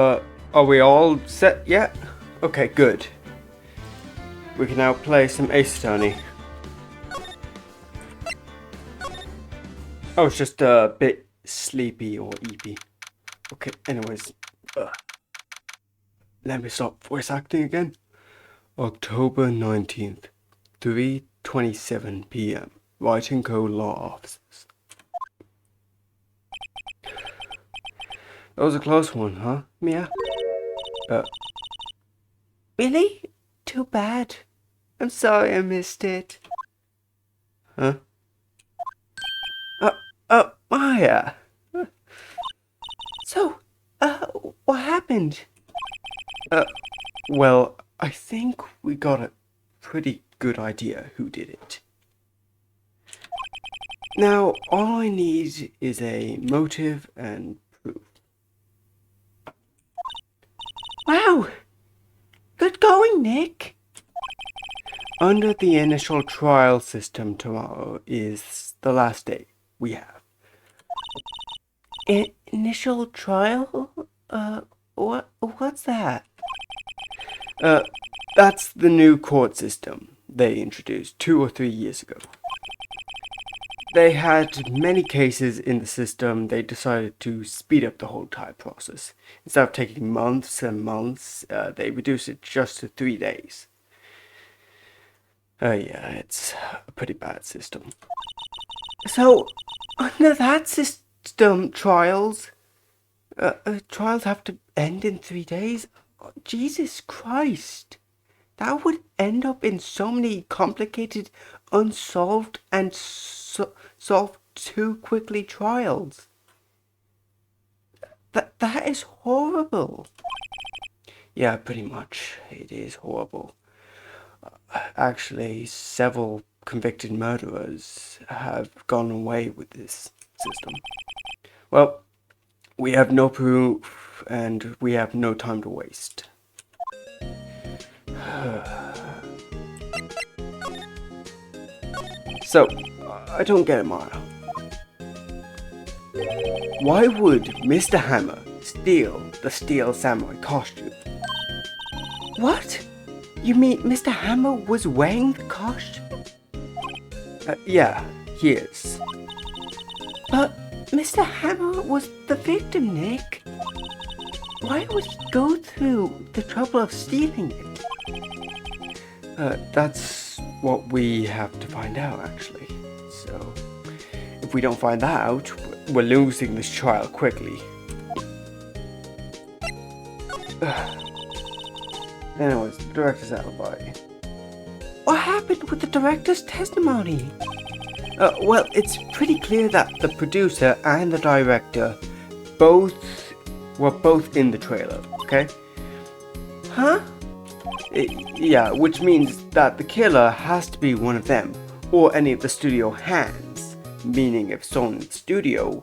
Are we all set yet? Okay, good. We can now play some Ace Attorney. I was just a bit sleepy or eepy. Okay, anyways. Let me stop voice acting again. October 19th, 3:27 p.m. Writing Code Law Offices. That was a close one, huh, Mia? Really? Too bad. I'm sorry I missed it. Huh? Maya. So, what happened? Well, I think we got a pretty good idea who did it. Now, all I need is a motive and proof. Wow! Good going, Nick! Under the initial trial system, tomorrow is the last day we have. Initial trial? What's that? That's the new court system they introduced 2 or 3 years ago. They had many cases in the system. They decided to speed up the whole entire process. Instead of taking months and months, they reduced it just to 3 days. Yeah, it's a pretty bad system. So, under that system, trials have to end in 3 days? Oh, Jesus Christ! That would end up in so many complicated, unsolved, and solved too quickly trials. That is horrible. Yeah, pretty much. It is horrible. Actually, several convicted murderers have gone away with this system. Well, we have no proof, and we have no time to waste. So, I don't get it, Mara. Why would Mr. Hammer steal the Steel Samurai costume? What? You mean Mr. Hammer was wearing the costume? Yeah, he is. But Mr. Hammer was the victim, Nick. Why would he go through the trouble of stealing it? That's what we have to find out, actually. So, if we don't find that out, we're losing this trial quickly. Anyways, the director's alibi. What happened with the director's testimony? Well, it's pretty clear that the producer and the director were both in the trailer, okay? Huh? Yeah, which means that the killer has to be one of them, or any of the studio hands. Meaning if someone in the studio,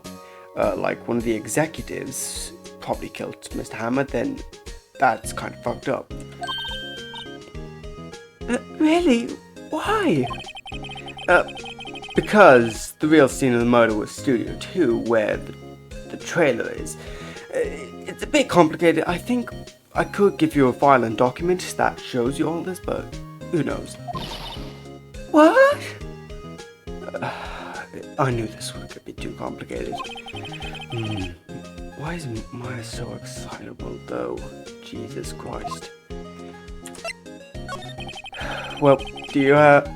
like one of the executives, probably killed Mr. Hammer, then that's kind of fucked up. Really? Why? Because the real scene of the murder was Studio 2, where the trailer is. It's a bit complicated. I think I could give you a file and document that shows you all this, but who knows? What? I knew this would be too complicated. Why is Maya so excitable, though? Jesus Christ. Well, do you have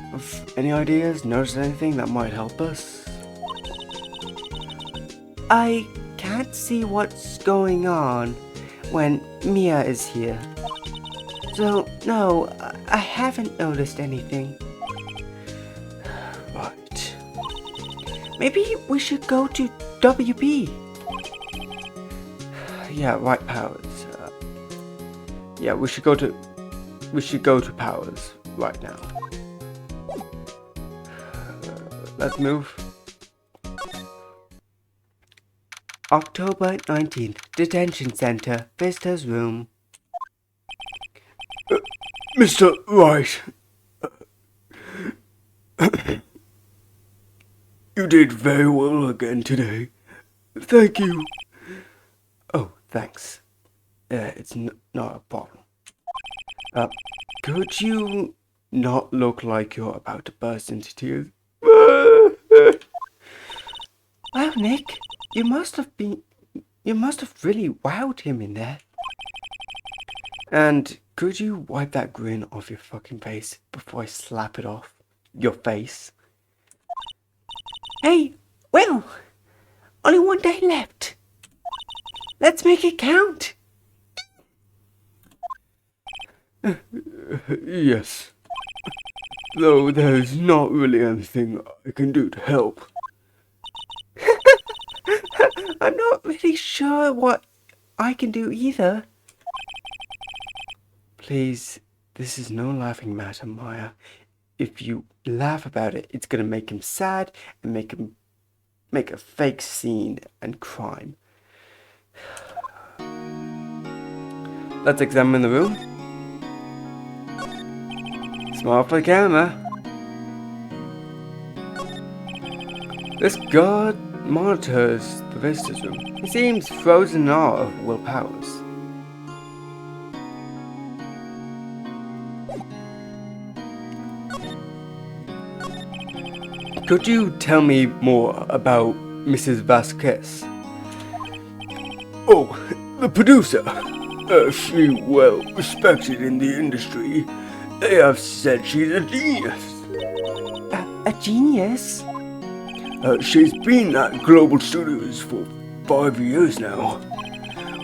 any ideas? Notice anything that might help us? I can't see what's going on when Mia is here. So, no, I haven't noticed anything. Right. Maybe we should go to WB. Yeah, right, Powers. Yeah, we should go to Powers right now. Let's move. October 19th, Detention Center, Visitors Room. Mr. Wright. You did very well again today. Thank you. Oh, thanks. It's not a problem. Could you not look like you're about to burst into tears? Wow, Nick, you must have really wowed him in there. And could you wipe that grin off your fucking face before I slap it off your face? Hey, Will! Only one day left. Let's make it count. Yes. Though there's not really anything I can do to help. I'm not really sure what I can do either. Please, this is no laughing matter, Maya. If you laugh about it, it's gonna make him sad and make a fake scene and crime. Let's examine the room. Smile for the camera. This guard monitors the visitor's room. He seems frozen in awe of Will Powers. Could you tell me more about Mrs. Vasquez? Oh, the producer. She well respected in the industry. They have said she's a genius. A genius? She's been at Global Studios for 5 years now.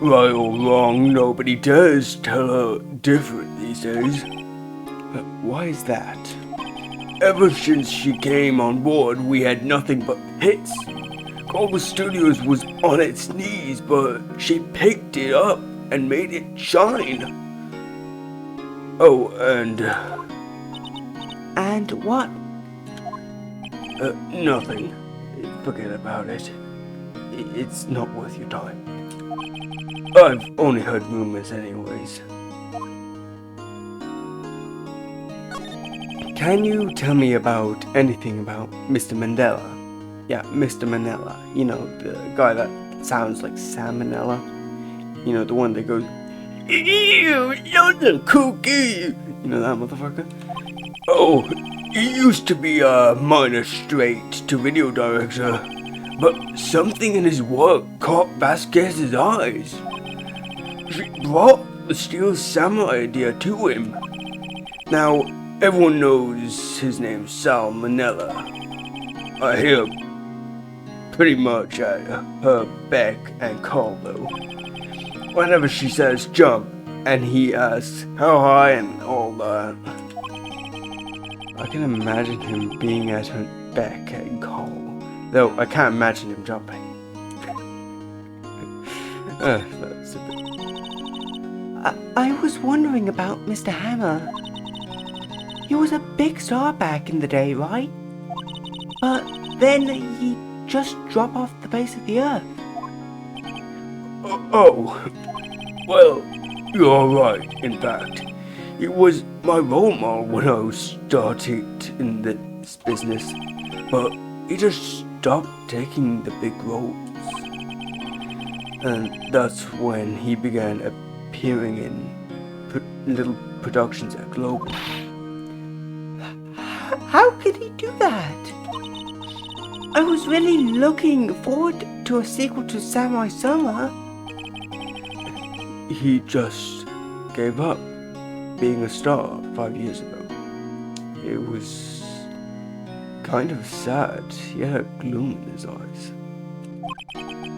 Right or wrong, nobody dares tell her different these days. Why is that? Ever since she came on board, we had nothing but hits. Global Studios was on its knees, but she picked it up and made it shine. Oh, and... And what? Nothing. Forget about it. It's not worth your time. I've only heard rumors anyways. Can you tell me about anything about Mr. Mandela? Yeah, Mr. Manila. You know, the guy that sounds like salmonella. You know, the one that goes, ew, you're the cookie. You know that motherfucker? Oh, he used to be a minor straight to video director, but something in his work caught Vasquez's eyes. She brought the Steel Samurai idea to him. Now, everyone knows his name's Sal Manella. I hear pretty much at her beck and call though. Whenever she says jump, and he asks how high and all that. I can imagine him being at her beck and call, though I can't imagine him jumping. That's a bit... I was wondering about Mr. Hammer. He was a big star back in the day, right? But then he just dropped off the face of the earth. Oh, well, you're right, in fact. He was my role model when I started in this business, but he just stopped taking the big roles. And that's when he began appearing in little productions at Global. How could he do that? I was really looking forward to a sequel to Samurai Summer. He just gave up being a star 5 years ago. It was kind of sad. He had a gloom in his eyes.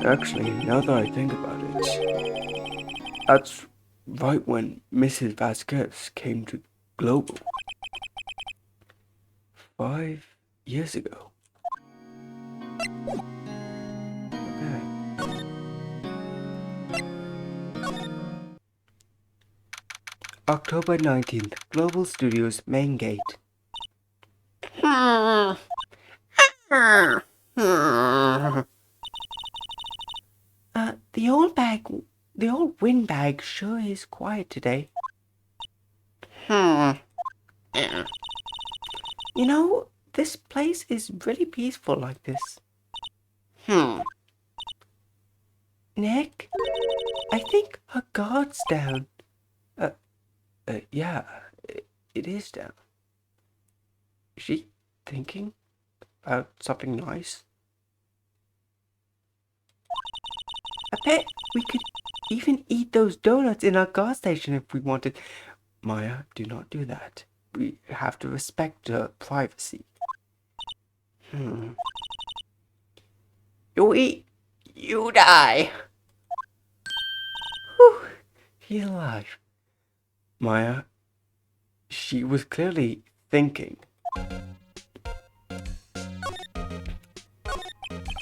Actually, now that I think about it, that's right when Mrs. Vasquez came to Global. 5 years ago. Okay. October 19th, Global Studios main gate. The old windbag sure is quiet today. You know, this place is really peaceful like this. Nick? I think her guard's down. Yeah, it is down. Is she thinking about something nice? I bet we could even eat those donuts in our gas station if we wanted. Maya, do not do that. We have to respect her privacy. You eat, you die. Whew, he's alive. Maya, she was clearly thinking.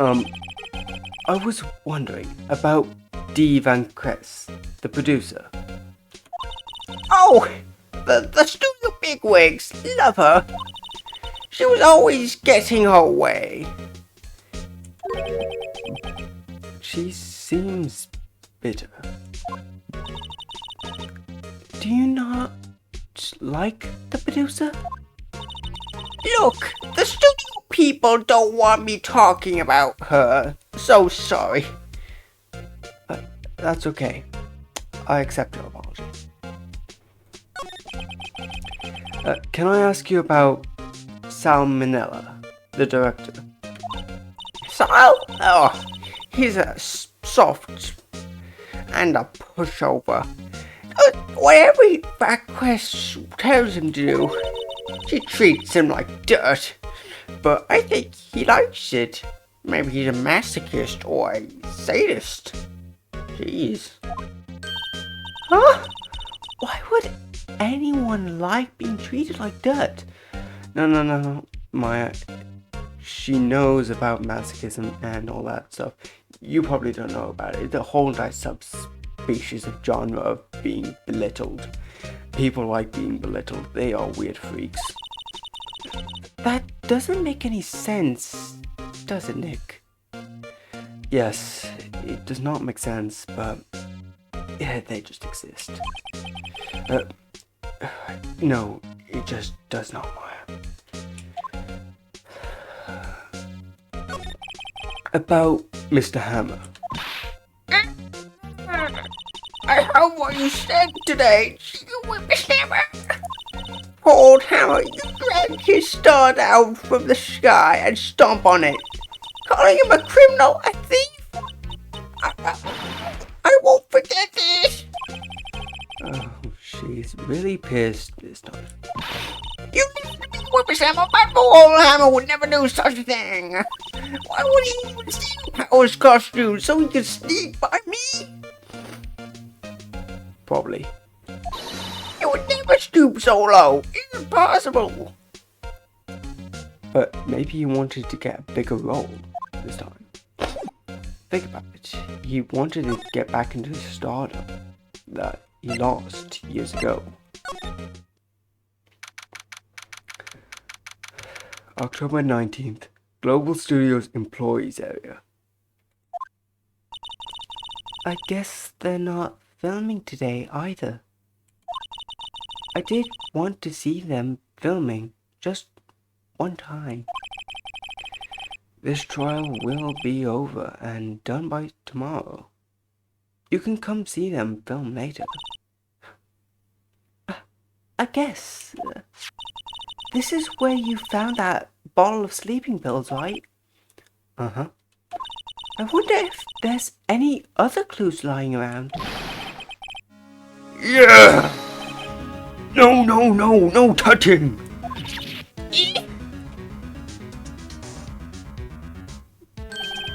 I was wondering about Dee Van Kress, the producer. Oh, the studio bigwigs, love her. She was always getting her way. She seems bitter. Do you not like the producer? Look, the studio people don't want me talking about her. So sorry. That's okay. I accept your apology. Can I ask you about Sal Minella, the director? Sal? Oh, he's a soft and a pushover. Whatever Quest tells him to do, she treats him like dirt. But I think he likes it. Maybe he's a masochist or a sadist. Jeez. Huh? Why would anyone like being treated like dirt? No. Maya, she knows about masochism and all that stuff. You probably don't know about it. The whole entire subspecies of genre of being belittled. People like being belittled. They are weird freaks. That doesn't make any sense, does it, Nick? Yes, it does not make sense, but yeah, they just exist. No, it just does not, Maya. About Mr. Hammer. I heard what you said today. You were Mr. Hammer. Poor old Hammer, you dragged his star down from the sky and stomp on it. Calling him a criminal, a thief. I won't forget this. Oh, she's really pissed this time. You need to be Mr. Hammer. My poor old Hammer would never do such a thing. Why would he even steal Powers' costume so he could sneak by me? Probably. He would never stoop so low. It's impossible. But maybe he wanted to get a bigger role this time. Think about it. He wanted to get back into the stardom that he lost years ago. October 19th, Global Studios Employees Area. I guess they're not filming today either. I did want to see them filming just one time. This trial will be over and done by tomorrow. You can come see them film later. I guess. This is where you found that bottle of sleeping pills, right? Uh-huh. I wonder if there's any other clues lying around. Yeah! No touching!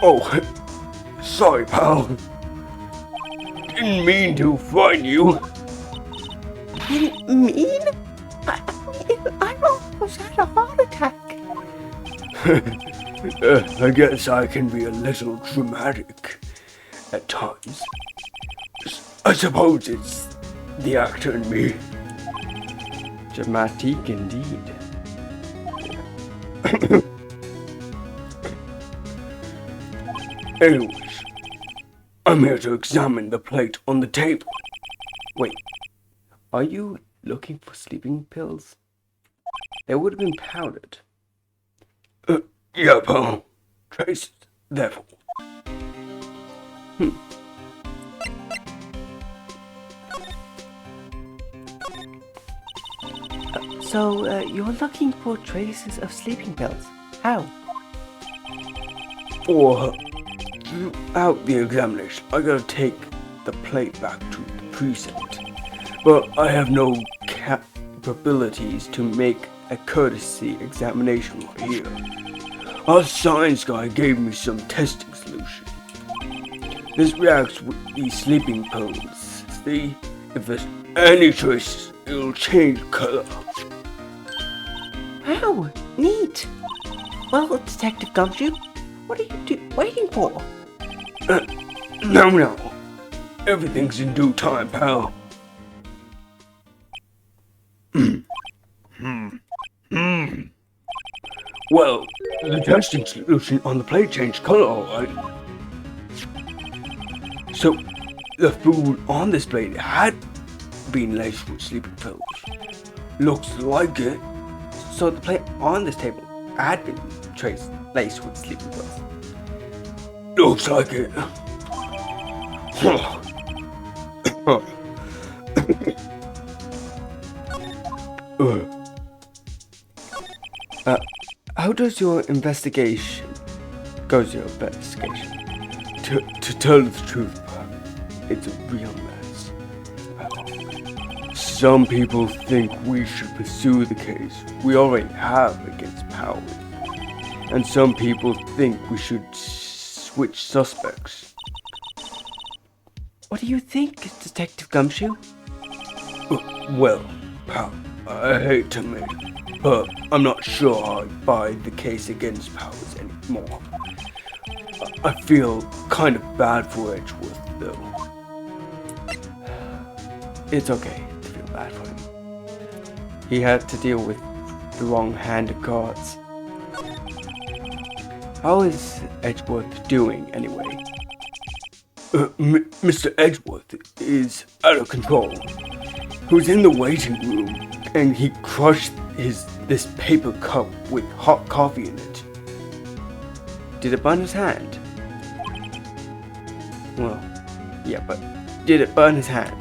Oh, sorry, pal. Didn't mean to frighten you. Didn't mean? I almost had a heart attack. I guess I can be a little dramatic at times. I suppose it's the actor in me. Dramatic indeed. Anyways, I'm here to examine the plate on the table. Wait, are you looking for sleeping pills? They would have been powdered. Yeah, pal. Trace it, therefore. So you're looking for traces of sleeping pills. How? Throughout the examination, I gotta take the plate back to the precinct. But I have no capabilities to make a courtesy examination right here. Our science guy gave me some testing solution. This reacts with these sleeping pills. See, if there's any traces, it'll change color. Wow, neat. Well, Detective Gumshoe, what are you waiting for? No. Everything's in due time, pal. Well, the testing solution on the plate changed color, alright. So, the food on this plate had been laced with sleeping pills. Looks like it. So the plate on this table had been laced with sleeping pills. Looks like it. How does your investigation? Goes your investigation? To tell the truth, it's a real mess. Some people think we should pursue the case we already have against Powers. And some people think we should switch suspects. What do you think, Detective Gumshoe? Well, pal, I hate to admit it, but I'm not sure I buy the case against Powers anymore. I feel kind of bad for Edgeworth, though. It's okay to feel bad for him. He had to deal with the wrong hand of cards. How is Edgeworth doing, anyway? Mr. Edgeworth is out of control. He was in the waiting room, and he crushed this paper cup with hot coffee in it. Did it burn his hand? Well, yeah, but did it burn his hand?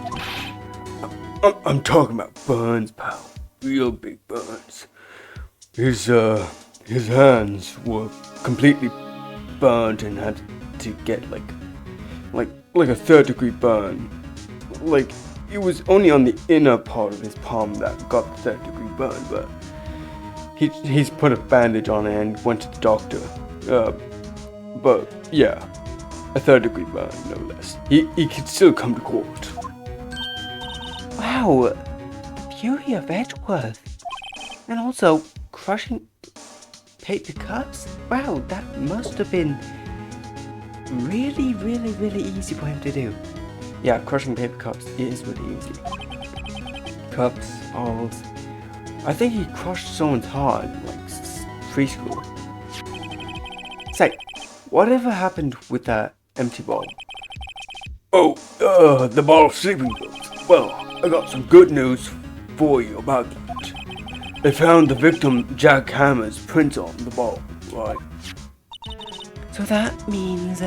I'm talking about burns, pal. Real big burns. His hands were completely burned and had to get like a 3rd-degree burn. Like, it was only on the inner part of his palm that got the 3rd-degree burn, but he's put a bandage on it and went to the doctor. But yeah, a 3rd-degree burn, no less. He could still come to court. Wow, the beauty of Edgeworth. And also, crushing paper cups? Wow, that must have been really, really, really easy for him to do. Yeah, crushing paper cups is really easy. Cups, balls. I think he crushed someone's heart in like preschool. Say, whatever happened with that empty ball? Oh, the ball of sleeping pills. Well, I got some good news for you about that. They found the victim Jack Hammer's print on the ball, right? So that means...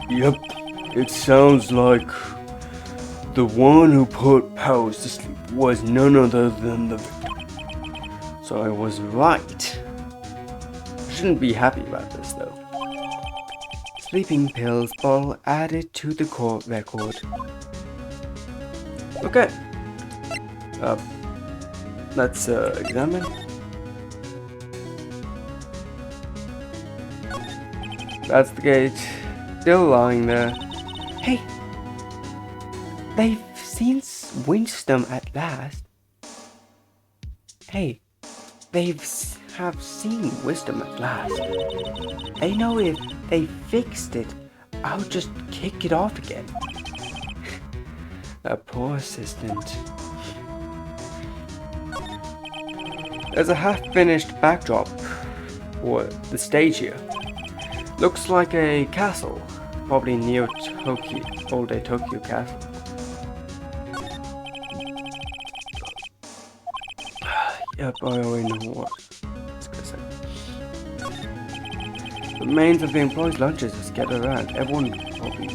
Yep, it sounds like the one who put Powers to sleep was none other than the victim. So I was right. I shouldn't be happy about this though. Sleeping pills bottle added to the court record. Okay. Let's examine. That's the gate. Still lying there. Hey! They've seen Wisdom at last. Hey, have seen Wisdom at last. They know if they fixed it, I'll just kick it off again. A poor assistant. There's a half-finished backdrop for the stage here. Looks like a castle, probably near Tokyo, old-day Tokyo castle. Yep, I already know what it's gonna say. The remains of the employees' lunches are scattered around. Everyone probably.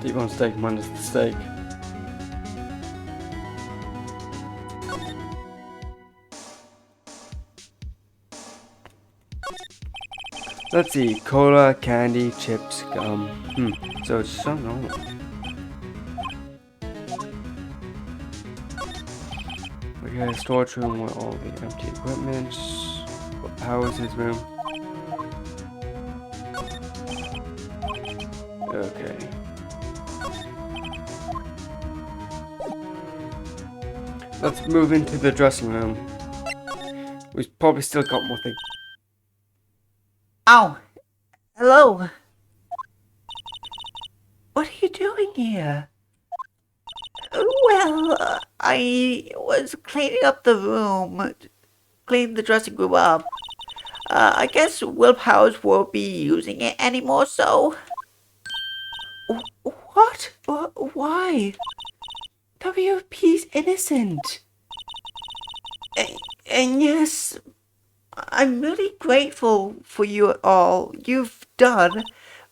Deep on steak minus the steak. Let's see. Cola, candy, chips, gum. So it's so normal. We got a storage room with all the empty equipment. What powers his room? Okay. Let's move into the dressing room. We've probably still got more things. Oh, hello. What are you doing here? Well, I was cleaning up the room, cleaning the dressing room up. I guess Will Powers won't be using it anymore, so... What? Why? WP's innocent. And yes, I'm really grateful for you all you've done,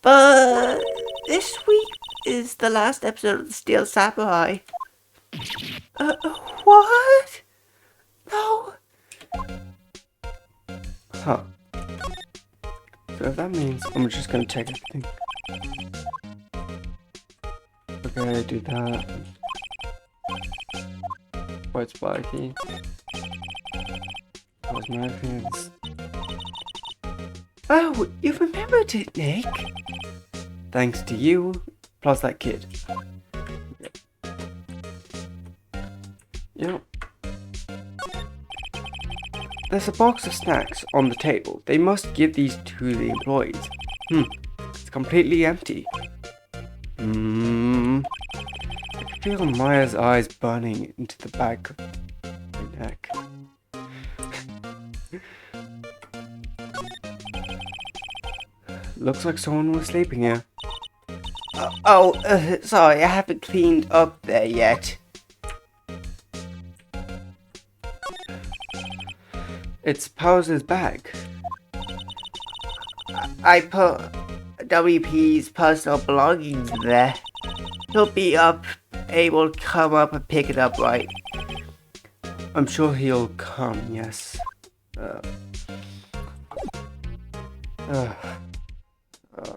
but this week is the last episode of the Steel Samurai. What? No. Huh. So if that means I'm just gonna check everything. Okay, do that. White spiky. Cosmetics. Oh, you remembered it, Nick. Thanks to you, plus that kid. Yep. There's a box of snacks on the table. They must give these to the employees. It's completely empty. I can feel Maya's eyes burning into the back of my neck. Looks like someone was sleeping here. Sorry, I haven't cleaned up there yet. It's Powers' bag. I put WP's personal belongings in there. He'll be able to come up and pick it up, right? I'm sure he'll come, yes.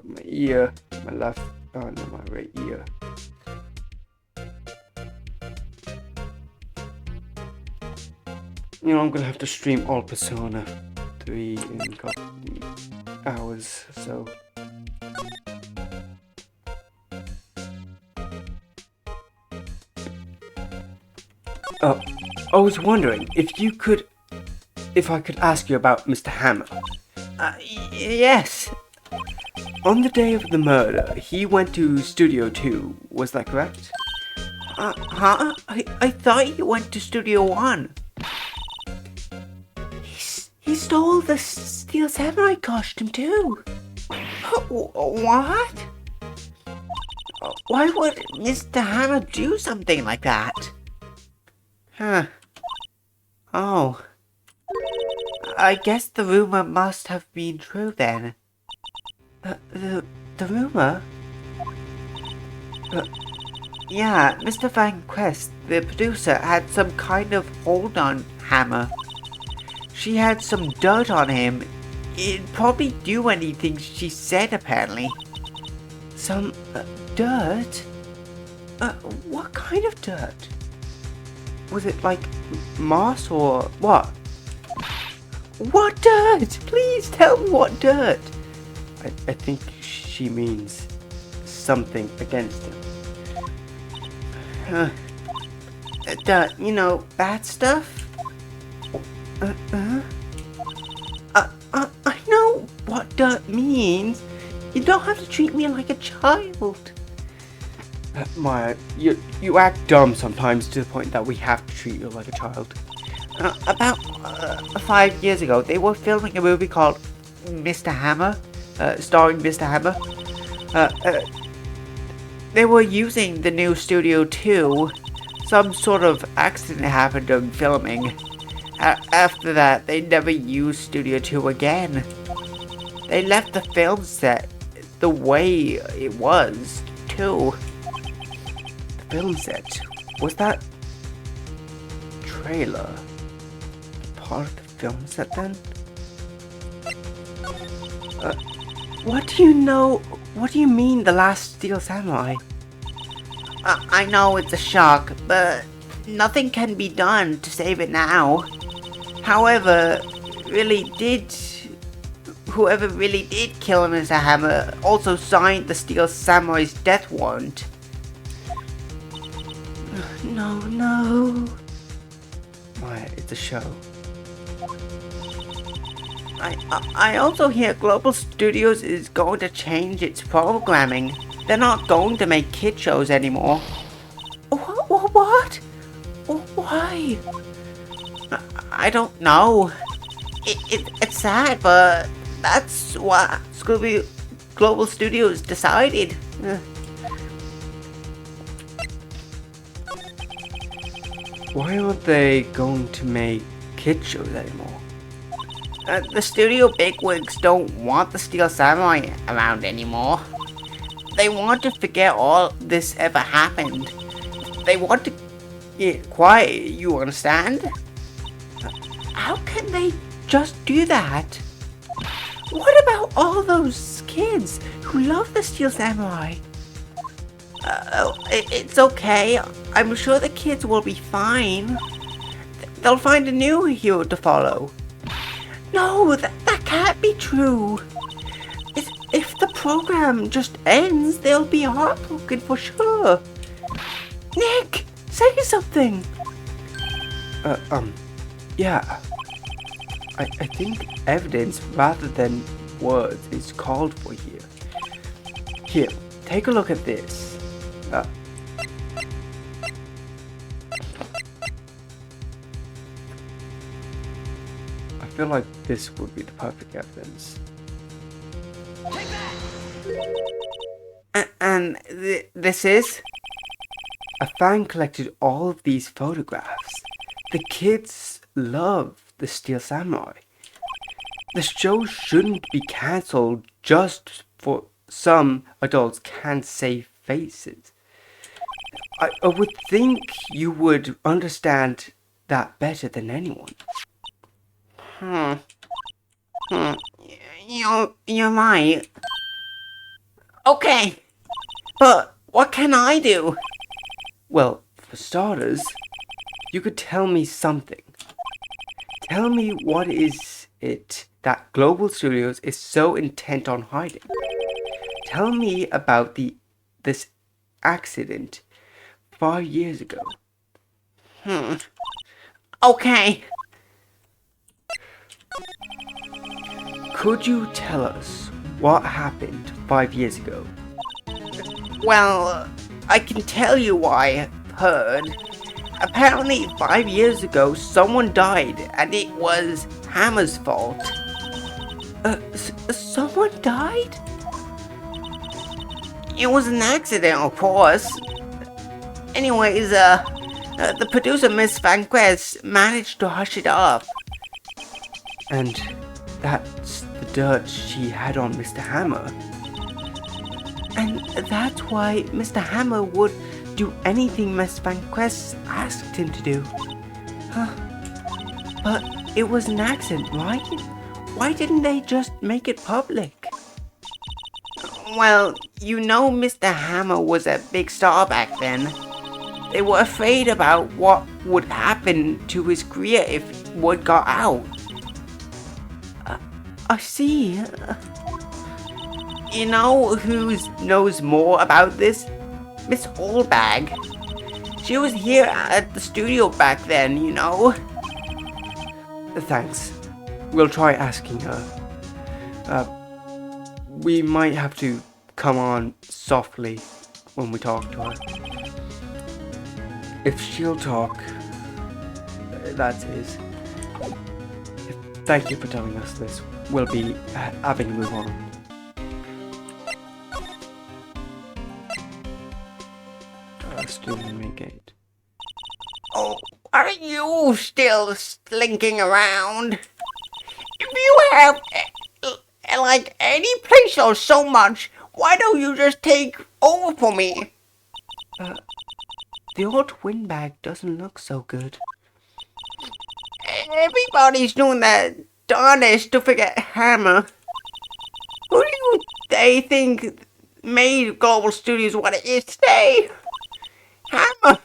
My ear, my left, no, my right ear. You know, I'm gonna have to stream all Persona 3 in a couple hours, so. I was wondering if I could ask you about Mr. Hammer. Yes. On the day of the murder, he went to Studio 2, was that correct? Huh? I thought he went to Studio 1. He stole the Steel Samurai costume too. What? Why would Mr. Hammer do something like that? Huh. Oh. I guess the rumor must have been true then. The rumor? Yeah, Mr. Van Quest, the producer, had some kind of hold on Hammer. She had some dirt on him. It'd probably do anything she said, apparently. Some dirt? What kind of dirt? Was it like moss or what? What dirt? Please tell me what dirt. I think she means something against him. Dirt, you know, bad stuff? I know what dirt means. You don't have to treat me like a child. Maya, you act dumb sometimes to the point that we have to treat you like a child. About 5 years ago, they were filming a movie called Mr. Hammer, starring Mr. Hammer. They were using the new Studio 2. Some sort of accident happened during filming. After that, they never used Studio 2 again. They left the film set the way it was, too. The film set? Was that trailer part of the film set then? What do you know? What do you mean, the last Steel Samurai? I know it's a shock, but nothing can be done to save it now. However, whoever really did kill Mr. Hammer also signed the Steel Samurai's death warrant. No. Why, it's a show. I also hear Global Studios is going to change its programming. They're not going to make kid shows anymore. What? Why? I don't know. It's sad, but that's what Global Studios decided. Why aren't they going to make kid shows anymore? The studio bigwigs don't want the Steel Samurai around anymore. They want to forget all this ever happened. They want to get quiet, you understand? How can they just do that? What about all those kids who love the Steel Samurai? It's okay. I'm sure the kids will be fine. They'll find a new hero to follow. No, that can't be true. If the program just ends, they'll be heartbroken for sure. Nick, say something. Yeah. I think evidence rather than words is called for here. Here, take a look at this. I feel like this would be the perfect evidence. And this is? A fan collected all of these photographs. The kids love the Steel Samurai. The show shouldn't be cancelled just for some adults can't save faces. I would think you would understand that better than anyone. You're right. Okay, but what can I do? Well, for starters, you could tell me something. Tell me what is it that Global Studios is so intent on hiding. Tell me about this accident 5 years ago. Okay. Could you tell us what happened 5 years ago? Well, I can tell you why I've heard. Apparently 5 years ago someone died and it was Hammer's fault. Someone died? It was an accident, of course. Anyways, the producer, Miss Vanquest, managed to hush it up. And that's the dirt she had on Mr. Hammer. And that's why Mr. Hammer would do anything Miss Vanquest asked him to do. But it was an accident, right? Why didn't they just make it public? Well, you know Mr. Hammer was a big star back then. They were afraid about what would happen to his career if word got out. I see. You know who knows more about this? Miss Oldbag. She was here at the studio back then, you know. Thanks. We'll try asking her. We might have to come on softly when we talk to her. If she'll talk, that is. Thank you for telling us this. We'll be having to move on. Still in main gate. Oh, are you still slinking around? If you have, like, any place or so much, why don't you just take over for me? The old windbag doesn't look so good. Everybody's doing their darnest to forget Hammer. Who do they think made Global Studios what it is today? Hammer!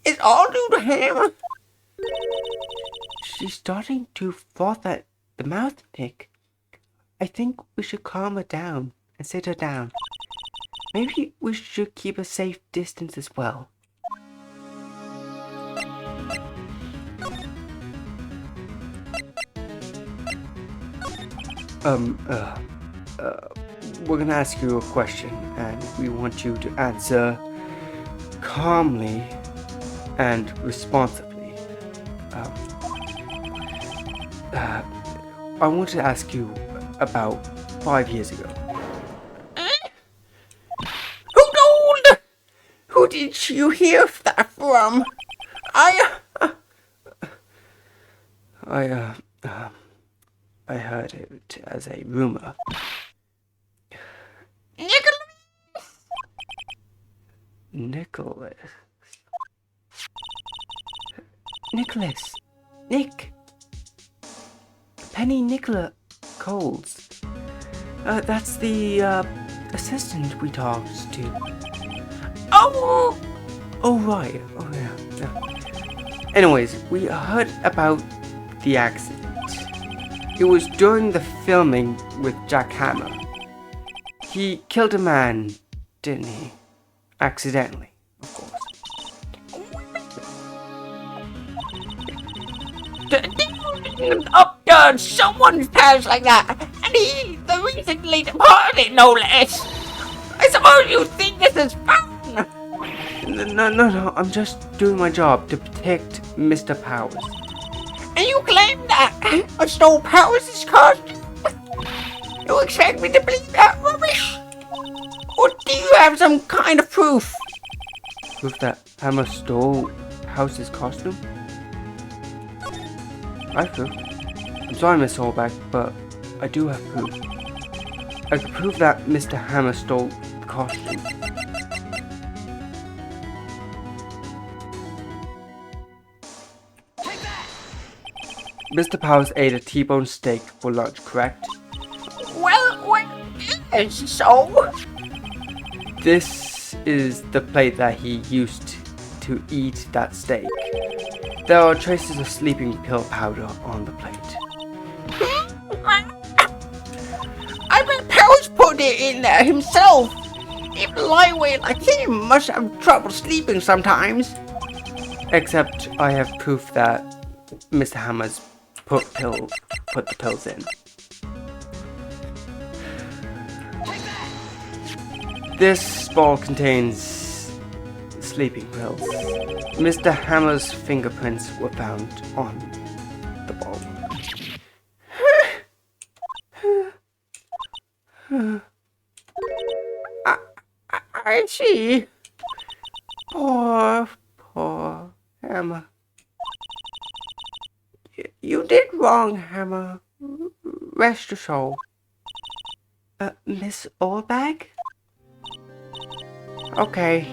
It's all due to Hammer! She's starting to froth at the mouth, Nick. I think we should calm her down and sit her down. Maybe we should keep a safe distance as well. We're gonna ask you a question, and we want you to answer calmly and responsibly. I want to ask you about 5 years ago. Who told? Who did you hear that from? I heard it as a rumor. Nicholas. Nick. Penny Nicola Coles. That's the assistant we talked to. Oh! Oh, right. Oh, yeah. Anyways, we heard about the accident. It was during the filming with Jack Hammer. He killed a man, didn't he? Accidentally, of course. Someone's passed like that, and he's the recently departed, no less. I suppose you think this is fun. No, I'm just doing my job to protect Mr. Powers. And you claim that I stole Powers' costume? You expect me to believe that rubbish? Or do you have some kind of proof? Proof that Hammer stole Powers' costume? I have proof. I'm sorry, Miss Holback, but I do have proof. I can prove that Mr. Hammer stole the costume. Mr. Powers ate a T-bone steak for lunch, correct? Well, yes, so? This is the plate that he used to eat that steak. There are traces of sleeping pill powder on the plate. I bet Powers put it in there himself. Even a lightweight like him must have trouble sleeping sometimes. Except I have proof that Mr. Hammer's put the pills in. This ball contains sleeping pills. Mr. Hammer's fingerprints were found on the ball. I see. Poor Hammer. You did wrong, Hammer. Rest your soul. Miss Orbag? Okay,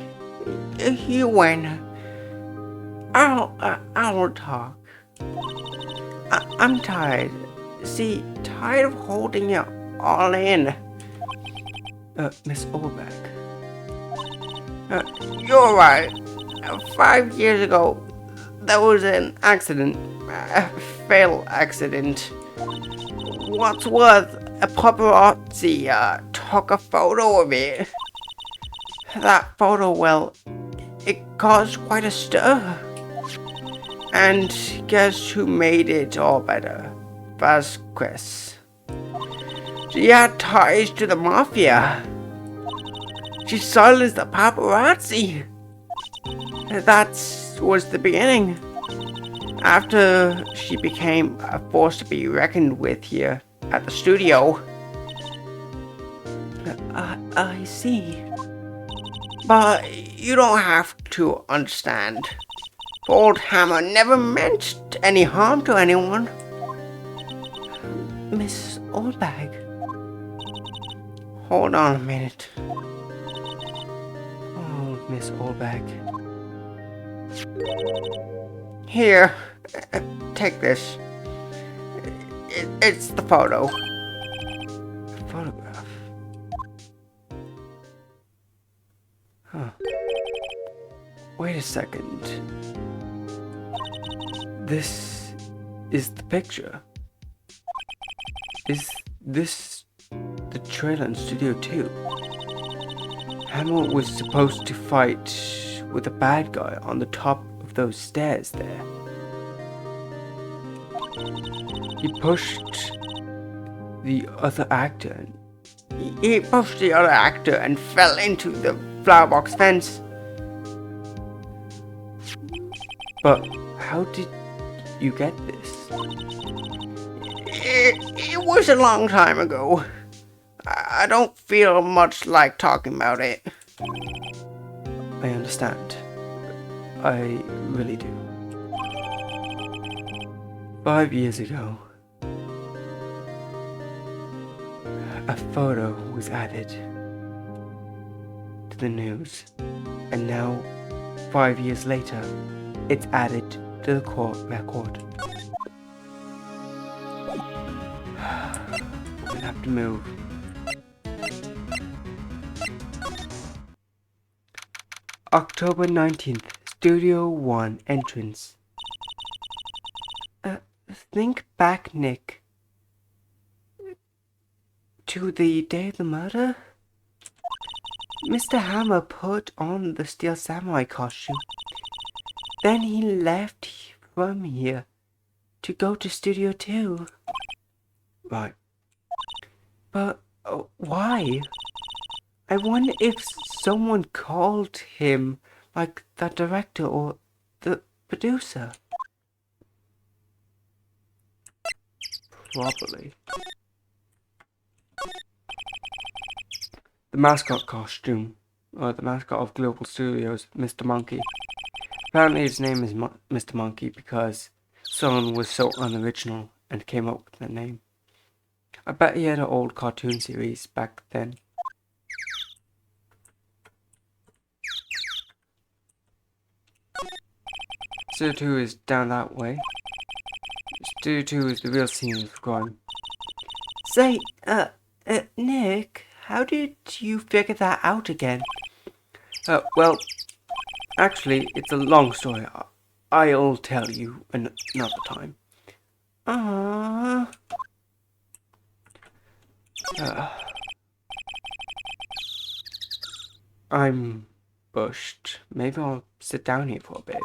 you win. I'll talk. I'm tired. See, tired of holding you all in. Miss Orbag. You're right. 5 years ago, there was an accident. A fatal accident. What's worth, a paparazzi took a photo of it. That photo, well, it caused quite a stir. And guess who made it all better? Vasquez. She had ties to the mafia. She silenced the paparazzi. That was the beginning. After she became a force to be reckoned with here at the studio. I see. But you don't have to understand. Old Hammer never meant any harm to anyone. Miss Oldbag. Hold on a minute. Oh, Miss Oldbag. Here, take this. It's the photo. Photograph. Huh. Wait a second. This is the picture. Is this the trailer in Studio 2? Hammer was supposed to fight with a bad guy on the top of those stairs there. He pushed the other actor. He pushed the other actor and fell into the flower box fence. But how did you get this? It was a long time ago. I don't feel much like talking about it. I understand. I really do. 5 years ago, a photo was added to the news, and now, 5 years later, it's added to the court record. We'll have to move. October 19th, Studio 1 entrance. Think back, Nick. To the day of the murder? Mr. Hammer put on the Steel Samurai costume. Then he left from here to go to Studio 2. Right. But why? I wonder if someone called him, like the director or the producer. Probably. The mascot costume, or the mascot of Global Studios, Mr. Monkey. Apparently his name is Mr. Monkey because someone was so unoriginal and came up with the name. I bet he had an old cartoon series back then. Studio 2 is down that way. Studio 2 is the real scene of the crime. Say, Nick, how did you figure that out again? Well, actually, it's a long story. I'll tell you another time. I'm bushed. Maybe I'll sit down here for a bit.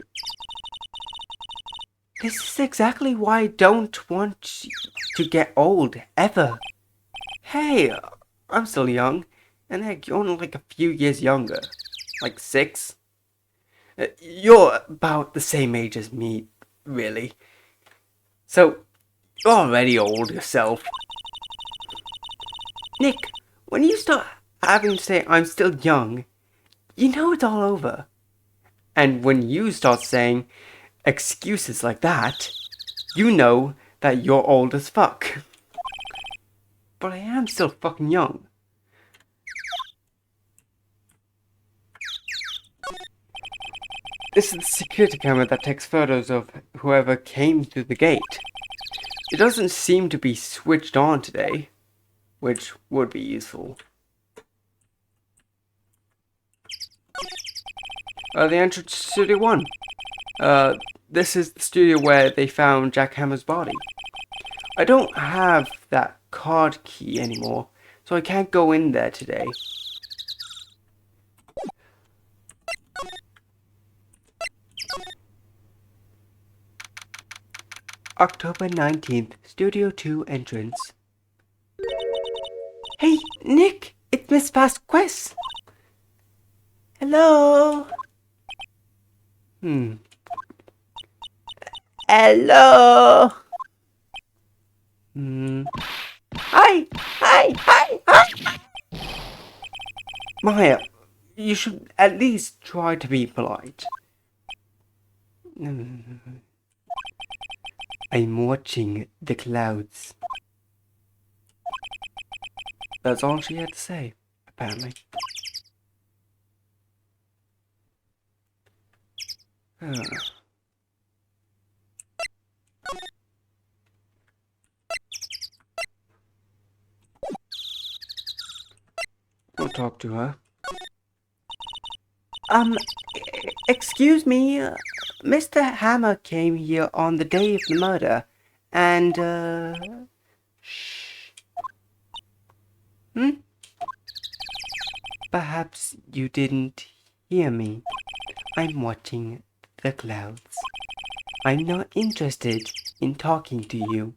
This is exactly why I don't want to get old, ever. Hey, I'm still young, and heck, you're only like a few years younger. Like 6. You're about the same age as me, really. So, you're already old yourself. Nick, when you start having to say I'm still young, you know it's all over. And when you start saying excuses like that, you know that you're old as fuck. But I am still fucking young. This is the security camera that takes photos of whoever came through the gate. It doesn't seem to be switched on today, which would be useful. The entrance to Studio 1. This is the studio where they found Jack Hammer's body. I don't have that card key anymore, so I can't go in there today. October 19th, Studio 2 entrance. Hey, Nick! It's Miss Vasquez! Hello? Hello? Hi! Maya, you should at least try to be polite. I'm watching the clouds. That's all she had to say, apparently. I'll talk to her. Excuse me, Mr. Hammer came here on the day of the murder, and, shh. Perhaps you didn't hear me. I'm watching the clouds. I'm not interested in talking to you.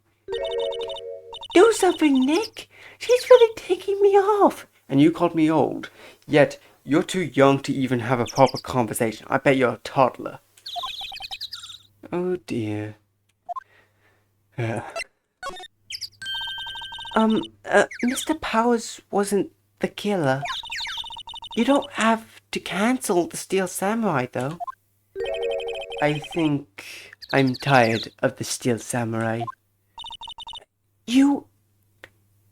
Do something, Nick! She's really taking me off! And you called me old, yet you're too young to even have a proper conversation. I bet you're a toddler. Oh dear. Mr. Powers wasn't the killer. You don't have to cancel the Steel Samurai, though. I think I'm tired of the Steel Samurai. You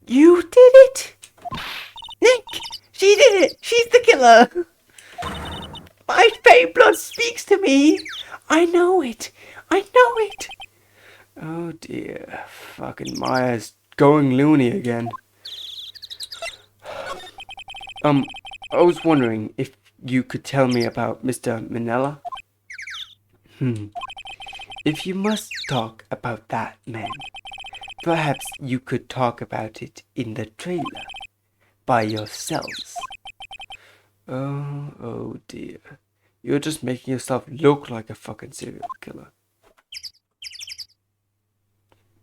did it? Nick, she did it! She's the killer! My fake blood speaks to me! I know it! I know it! Oh dear. Fucking Maya's going loony again. I was wondering if you could tell me about Mr. Minella? If you must talk about that, man, perhaps you could talk about it in the trailer by yourselves. Oh dear. You're just making yourself look like a fucking serial killer.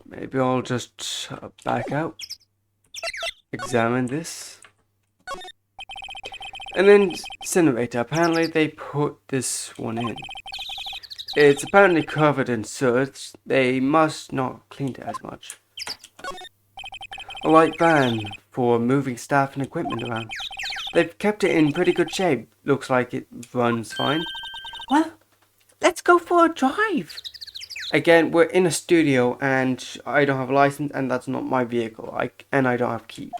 Maybe I'll just back out. Examine this. An incinerator. Apparently they put this one in. It's apparently covered in soot. They must not clean it as much. A light van for moving staff and equipment around. They've kept it in pretty good shape. Looks like it runs fine. Well, let's go for a drive. Again, we're in a studio and I don't have a license and that's not my vehicle. And I don't have keys.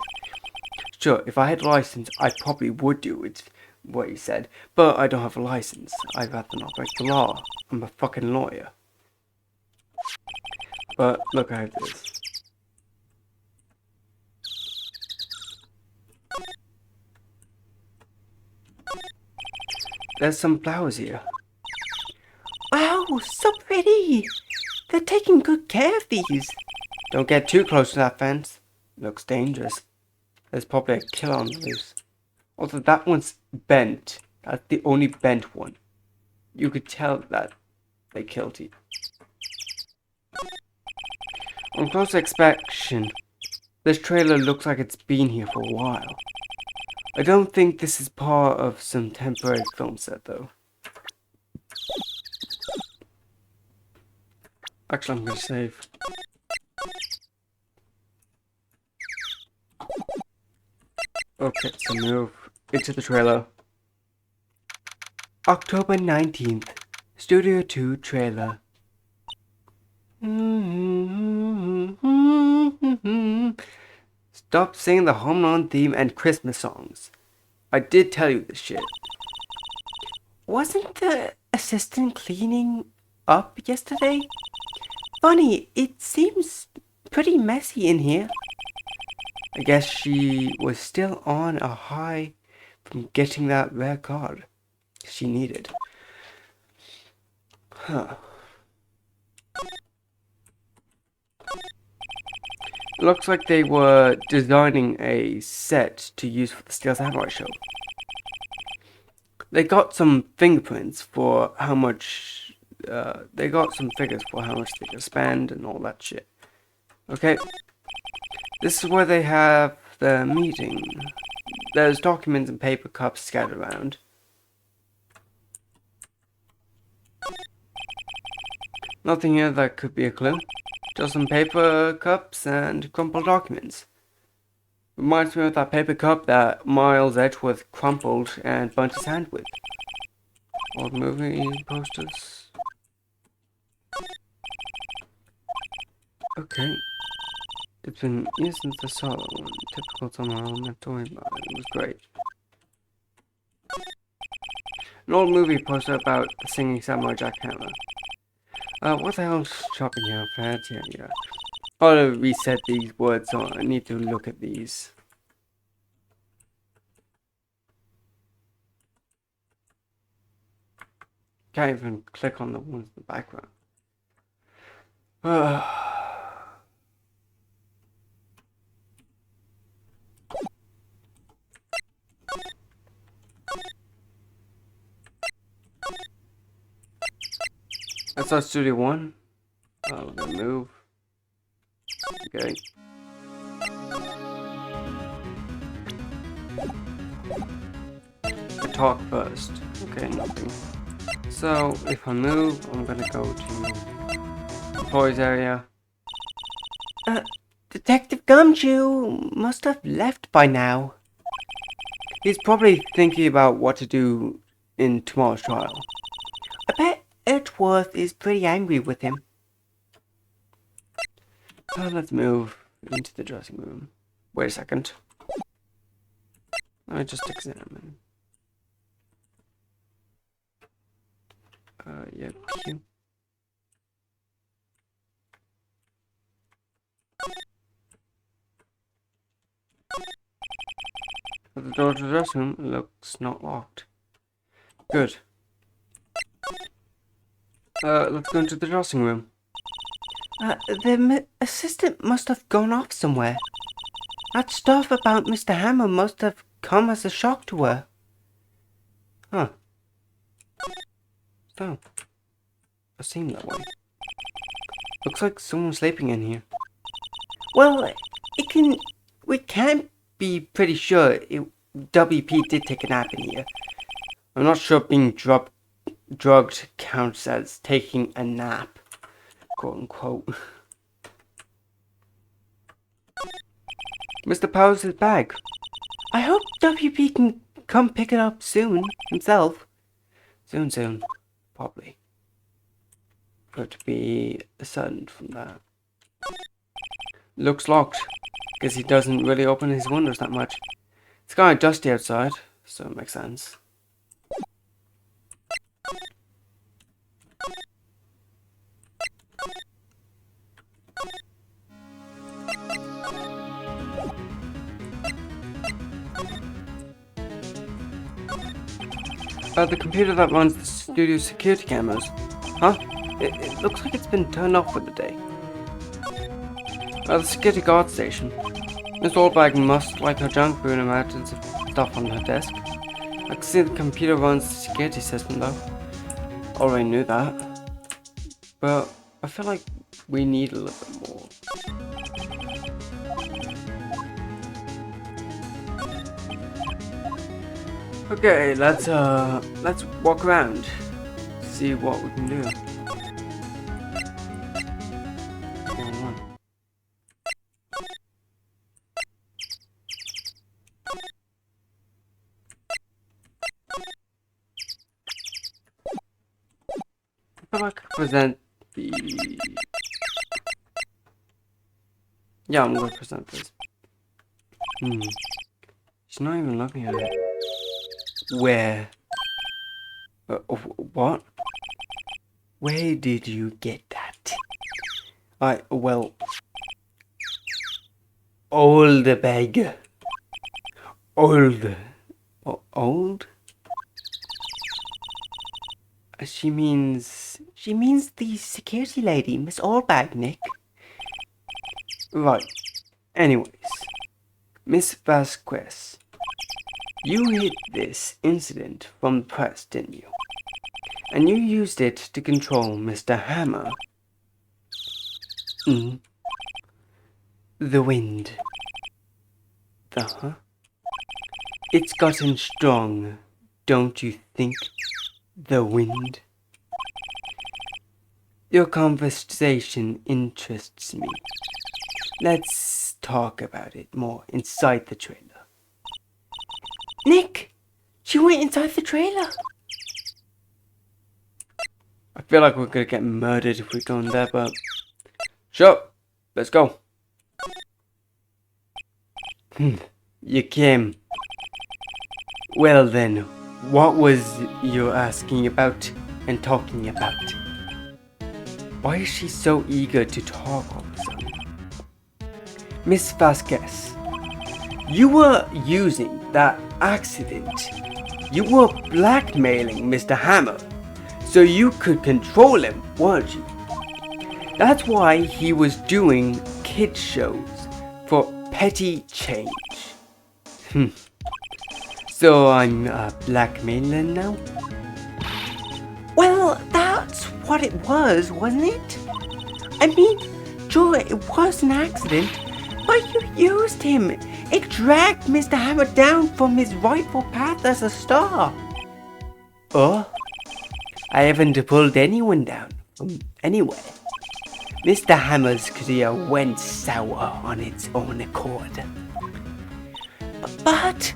Sure, if I had a license, I probably would do it, what he said. But I don't have a license. I'd rather not break the law. I'm a fucking lawyer. But look, I have this. There's some flowers here. Wow, so pretty. They're taking good care of these. Don't get too close to that fence. Looks dangerous. There's probably a killer on the loose. Although that one's bent. That's the only bent one. You could tell that they killed you. On close inspection, this trailer looks like it's been here for a while. I don't think this is part of some temporary film set though. Actually, I'm gonna save. Okay, so move into the trailer. October 19th, Studio 2 trailer. Stop singing the Home Alone theme and Christmas songs. I did tell you this shit. Wasn't the assistant cleaning up yesterday? Funny, it seems pretty messy in here. I guess she was still on a high from getting that rare card she needed. Huh. Looks like they were designing a set to use for the Steel Samurai show. They got some fingerprints for how much, they got some figures for how much they could spend and all that shit. Okay. This is where they have the meeting. There's documents and paper cups scattered around. Nothing here that could be a clue. Just some paper cups and crumpled documents. Reminds me of that paper cup that Miles Edgeworth crumpled and burnt his hand with. Old movie posters. Okay. It's been years since I saw that one. Typical summer element toy, but it was great. An old movie poster about the singing samurai jackhammer. What the hell's shopping here? Fad? Yeah. I ought to reset these words, so I need to look at these. Can't even click on the ones in the background. That's our Studio 1. We're gonna move. Okay. I talk first. Okay, nothing. So, if I move, I'm gonna go to the boys area. Detective Gumshoe must have left by now. He's probably thinking about what to do in tomorrow's trial. I bet Edgeworth is pretty angry with him. Let's move into the dressing room. Wait a second. Let me just examine. Yeah, Q. At the door to the dressing room looks not locked. Good. Let's go into the dressing room. The assistant must have gone off somewhere. That stuff about Mr. Hammer must have come as a shock to her. Huh. So, it seemed that way. Looks like someone's sleeping in here. Well, we can be pretty sure WP did take a nap in here. I'm not sure being drugged counts as taking a nap, quote unquote. Mr. Powell's bag. I hope WP can come pick it up soon himself. Soon, probably. Got to be certain from that. Looks locked. Guess he doesn't really open his windows that much. It's kind of dusty outside, so it makes sense. The computer that runs the studio's security cameras. Huh? It looks like it's been turned off for the day. The security guard station. Miss Oldbag must like her junk being mounted stuff on her desk. I can see the computer runs the security system though. Already knew that. But I feel like we need a little bit more. Okay, let's walk around. See what we can do. I feel like I present the... Yeah, I'm going to present this. She's not even looking at it. Where? What? Where did you get that? Well... Old bag. Old? She means the security lady, Miss Allbag, Nick. Right. Anyways, Miss Vasquez, you hid this incident from the press, didn't you? And you used it to control Mr. Hammer. The wind. It's gotten strong, don't you think? The wind. Your conversation interests me. Let's talk about it more inside the trailer. Nick! She went inside the trailer! I feel like we're gonna get murdered if we go in there, but... Sure, let's go. You came. Well then, what was you asking about and talking about? Why is she so eager to talk all of a sudden? Miss Vasquez, you were using that accident. You were blackmailing Mr. Hammer so you could control him, weren't you? That's why he was doing kid shows for petty change. So I'm a blackmailer now? Well, that's what it was, wasn't it? I mean, sure, it was an accident, but you used him. It dragged Mr. Hammer down from his rightful path as a star. Oh? I haven't pulled anyone down from anywhere. Mr. Hammer's career went sour on its own accord. But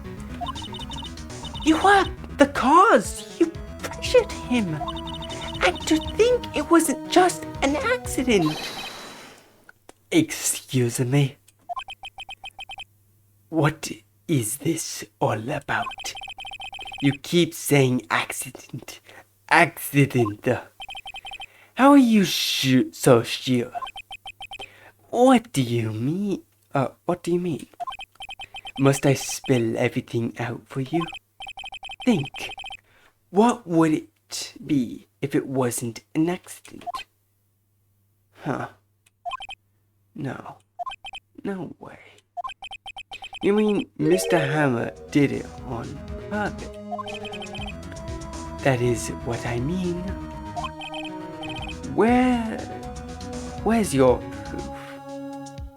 you were the cause. You pressured him. And to think it wasn't just an accident. Excuse me. What is this all about? You keep saying accident. Accident. How are you so sure? What do you mean? What do you mean? Must I spell everything out for you? Think. What would it be if it wasn't an accident? Huh. No. No way. You mean Mr. Hammer did it on purpose? That is what I mean. Where's your proof?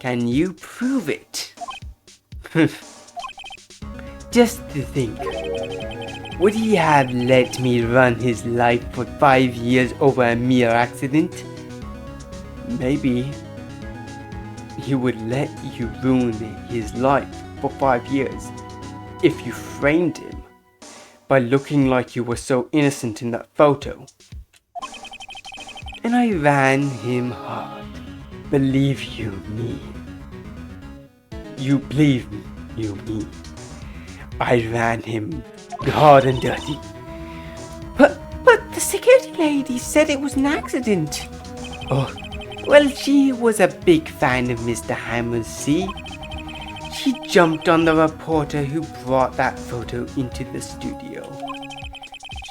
Can you prove it? Just to think. Would he have let me run his life for 5 years over a mere accident? Maybe. He would let you ruin his life for 5 years if you framed him by looking like you were so innocent in that photo. And I ran him hard. Believe you me. You believe you me. I ran him hard and dirty. But the security lady said it was an accident. Oh, well, she was a big fan of Mr. Hammer's, see? She jumped on the reporter who brought that photo into the studio.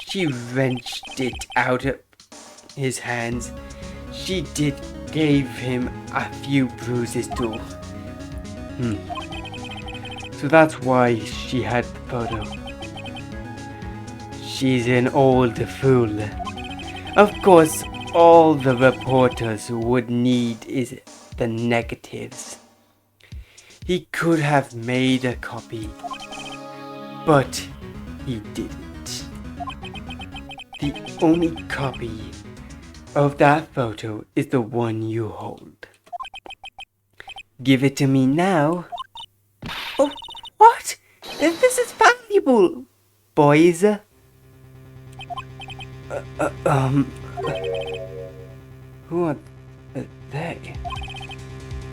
She wrenched it out of his hands. She gave him a few bruises too. So that's why she had the photo. She's an old fool. Of course, all the reporters would need is the negatives. He could have made a copy, but he didn't. The only copy of that photo is the one you hold. Give it to me now. Oh, what? This is valuable, boys. Who are they?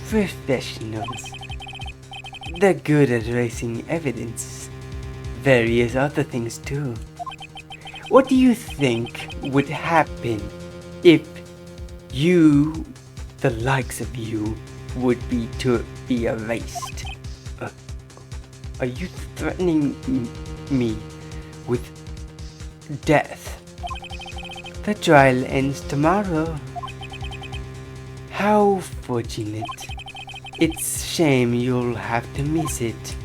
Professionals. They're good at erasing evidence. Various other things too. What do you think would happen if you, the likes of you, would be to be erased? Are you threatening me with death? The trial ends tomorrow. How fortunate. It's shame you'll have to miss it.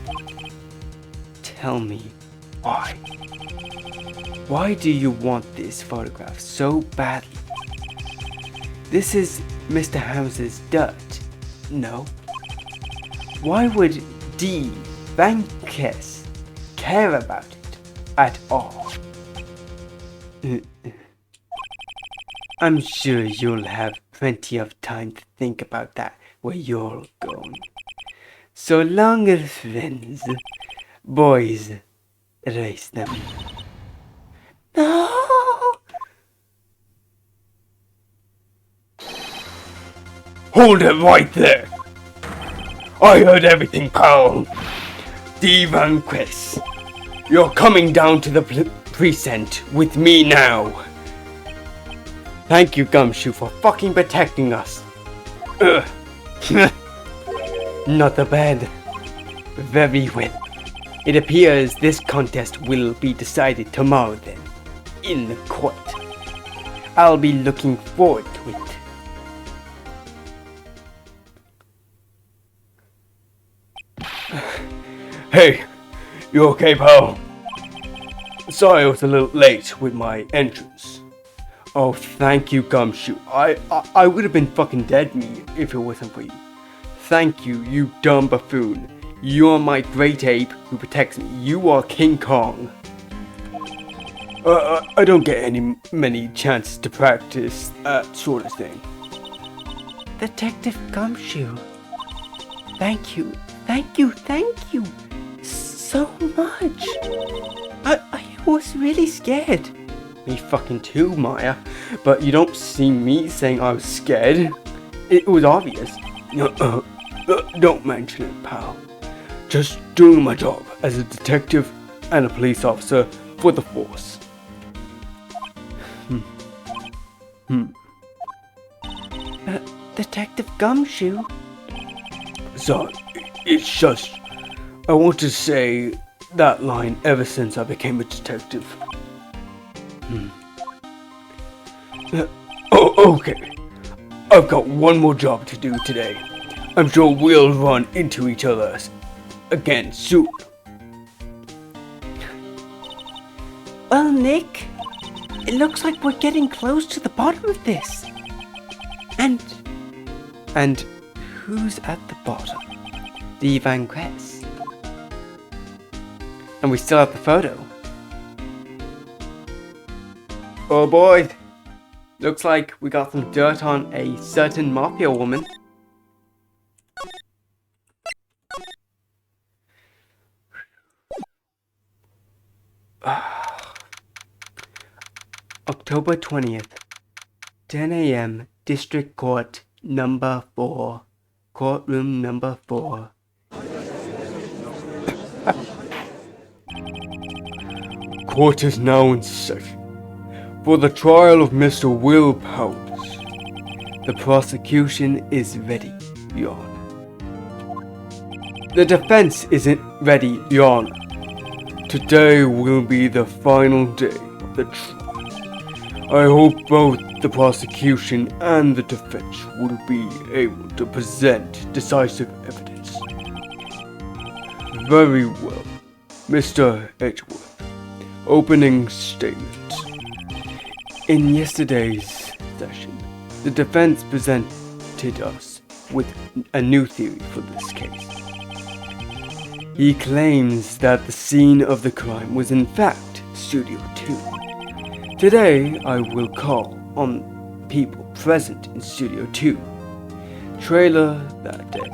Tell me, why? Why do you want this photograph so badly? This is Mr. Hammer's dirt, no? Why would D. Bankes care about it at all? I'm sure you'll have plenty of time to think about that where you're going. So long as friends, boys, erase them. No! Hold it right there! I heard everything, pal! D. Vanquist, you're coming down to the precinct with me now! Thank you, Gumshoe, for fucking protecting us! Not so bad. Very well. It appears this contest will be decided tomorrow then, in the court. I'll be looking forward to it. Hey, you okay, pal? Sorry I was a little late with my entrance. Oh, thank you, Gumshoe. I would have been fucking dead meat if it wasn't for you. Thank you, you dumb buffoon. You're my great ape who protects me. You are King Kong. I don't get many chances to practice that sort of thing. Detective Gumshoe. Thank you so much. I was really scared. Me fucking too, Maya. But you don't see me saying I was scared. It was obvious. Don't mention it, pal. Just doing my job as a detective and a police officer for the force. Detective Gumshoe? So, it's just, I want to say that line ever since I became a detective. Okay. I've got one more job to do today. I'm sure we'll run into each other again soon. Well, Nick, it looks like we're getting close to the bottom of this. And who's at the bottom? The Van Crest. And we still have the photo. Oh boy, looks like we got some dirt on a certain mafia woman. October 20th, 10 a.m. District Court number 4. Courtroom number 4. Court is now in session for the trial of Mr. Will Powers. The prosecution is ready, Your Honor. The defense isn't ready, Your Honor. Today will be the final day of the trial. I hope both the prosecution and the defense will be able to present decisive evidence. Very well, Mr. Edgeworth. Opening statement. In yesterday's session, the defense presented us with a new theory for this case. He claims that the scene of the crime was in fact Studio 2. Today, I will call on people present in Studio 2, trailer that day.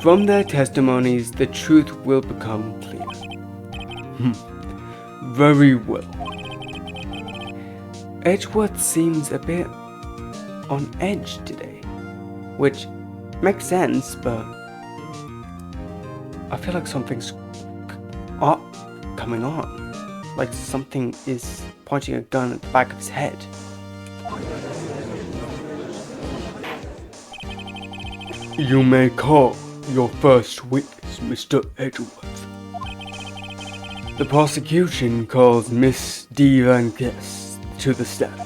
From their testimonies, the truth will become clear. Very well. Edgeworth seems a bit on edge today, which makes sense, but I feel like something's coming on. Like something is pointing a gun at the back of his head. You may call your first witness, Mr. Edgeworth. The prosecution calls Miss D. Van Guest to the stand.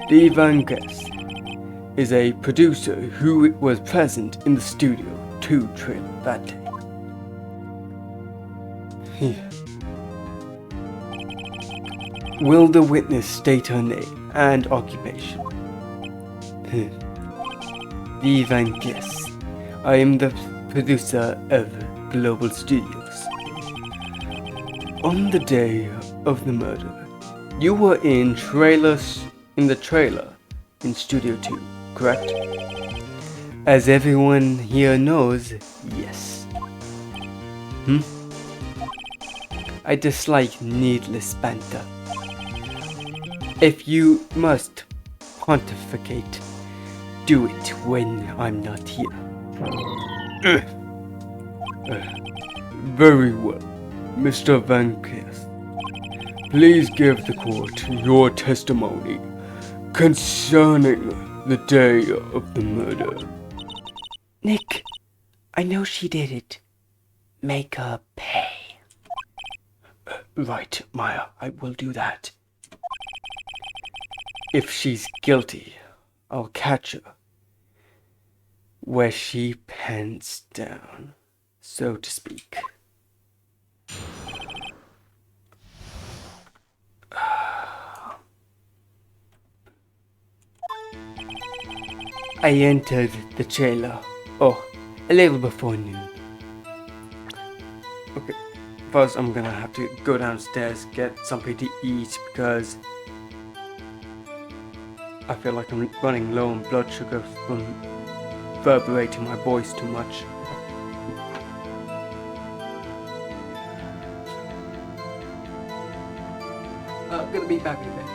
D. Van Guest is a producer who was present in the Studio 2 trailer that day. Will the witness state her name and occupation? D. Van Guest. I am the producer of Global Studios. On the day of the murder, you were in the trailer in Studio 2, correct? As everyone here knows, yes. I dislike needless banter. If you must pontificate, do it when I'm not here. Very well, Mr. Van Guest. Please give the court your testimony concerning the day of the murder. Nick, I know she did it. Make her pay. Right, Maya, I will do that. if she's guilty, I'll catch her where she pants down, so to speak. I entered the trailer. Oh, a little before noon. Okay, first I'm gonna have to go downstairs, get something to eat because I feel like I'm running low on blood sugar from reverberating my voice too much. I'm gonna be back in a bit.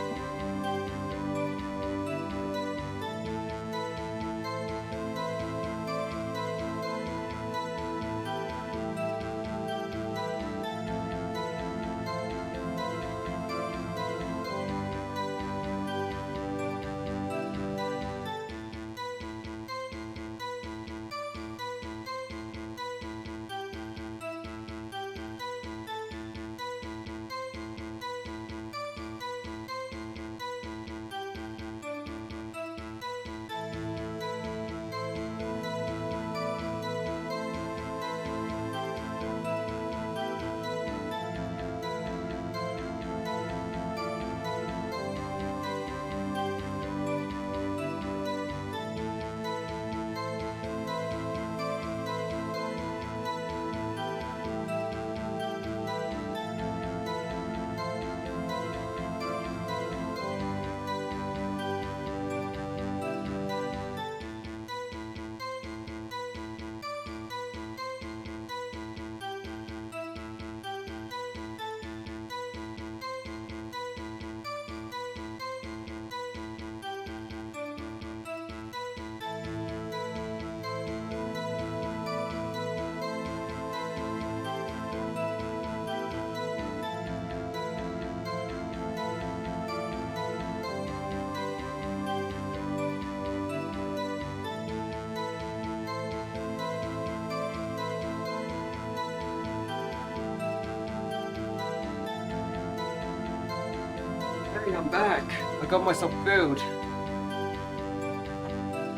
Hey, I'm back. I got myself food.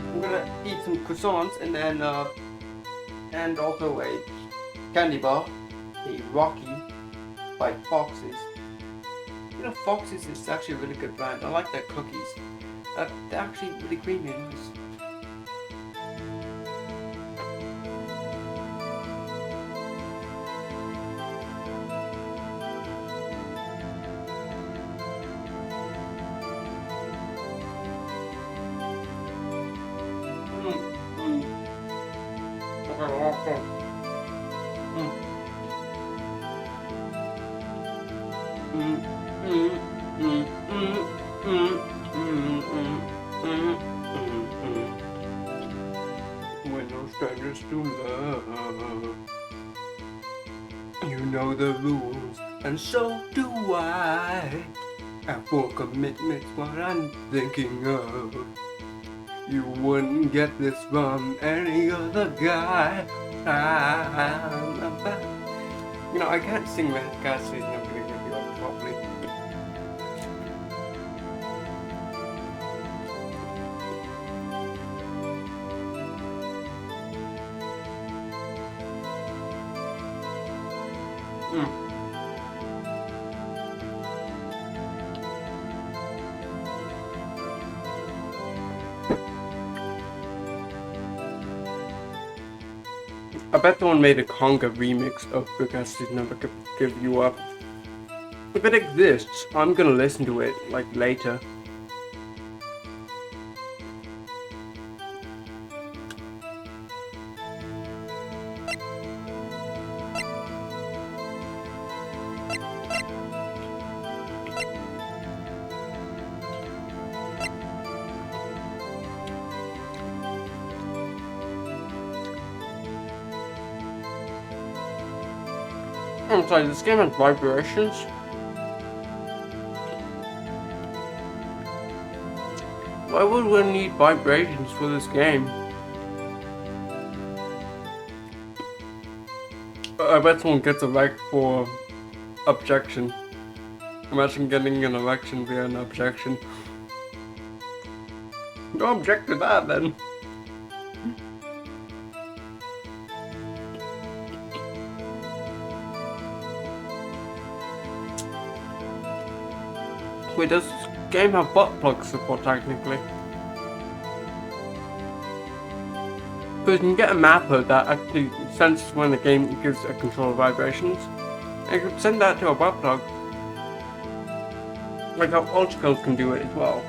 I'm gonna eat some croissants and also a candy bar, a Rocky by Fox's. You know, Fox's is actually a really good brand. I like their cookies. They're actually really creamy and nice. When no strangers to love, you know the rules, and so do I. And for commitment's what I'm thinking of. You wouldn't get this from any other guy. You know, I can't sing that God's season. I'm gonna give you up properly. I bet someone made a conga remix of Because She'd Never Give You Up. If it exists, I'm gonna listen to it, like, later. I'm sorry, this game has vibrations. Why would we need vibrations for this game? I bet someone gets a right for objection. Imagine getting an erection via an objection. Don't object to that then. Wait, does this game have butt plug support technically? Because you can get a mapper that actually senses when the game gives a controller vibrations. And you could send that to a butt plug. Like how Ultracode can do it as well.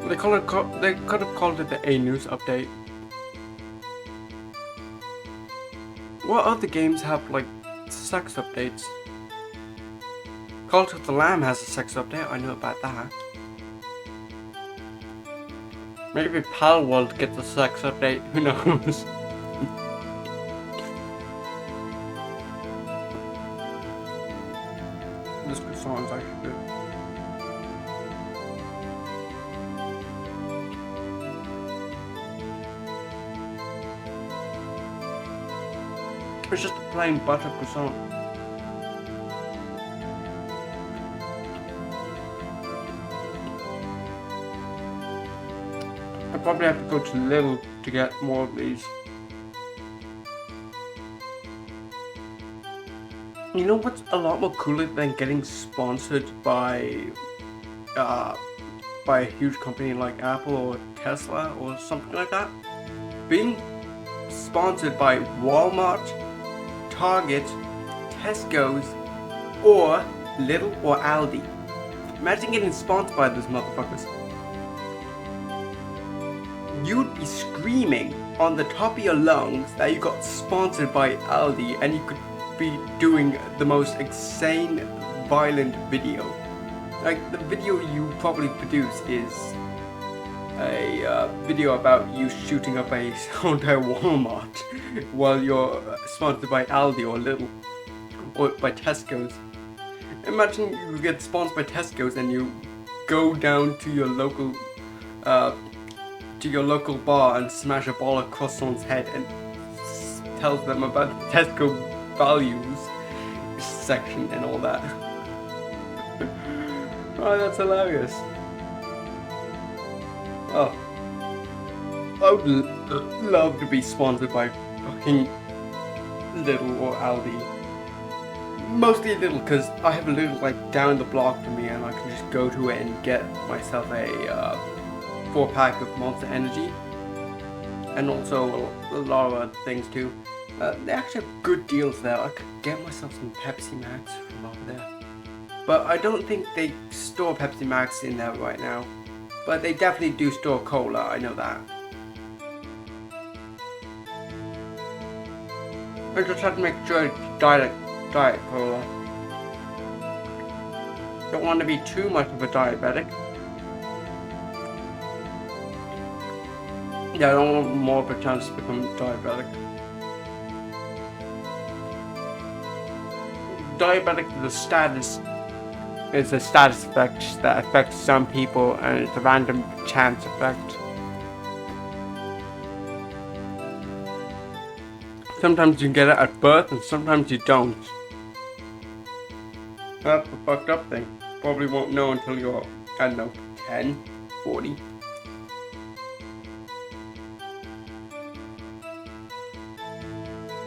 They could have called it the A News update. What other games have like sex updates? Cult of the Lamb has a sex update, I know about that. Maybe Pal World gets a sex update, who knows? This good song's actually good. It's just a plain butter croissant. I probably have to go to Lidl to get more of these. You know what's a lot more cooler than getting sponsored by a huge company like Apple or Tesla or something like that? Being sponsored by Walmart, Target, Tesco's, or Lidl or Aldi. Imagine getting sponsored by those motherfuckers. You'd be screaming on the top of your lungs that you got sponsored by Aldi, and you could be doing the most insane, violent video. Like, the video you probably produce is a video about you shooting up a entire Walmart while you're sponsored by Aldi or Lidl or by Tesco's. Imagine you get sponsored by Tesco's and you go down to your local bar and smash a ball across someone's head and tells them about the Tesco values section and all that. Oh, that's hilarious. Oh, I would love to be sponsored by fucking Lidl or Aldi. Mostly Lidl, because I have a Lidl like down the block from me, and I can just go to it and get myself a 4-pack of Monster Energy, and also a lot of other things too. They actually have good deals there. I could get myself some Pepsi Max from over there, but I don't think they store Pepsi Max in there right now. But they definitely do store cola, I know that. I just have to make sure it's diet cola. Don't want to be too much of a diabetic. Yeah, I don't want more of a chance to become diabetic. Diabetic is a status effect that affects some people, and it's a random chance effect. Sometimes you get it at birth and sometimes you don't. That's the fucked up thing. Probably won't know until you're, I don't know, 10, 40.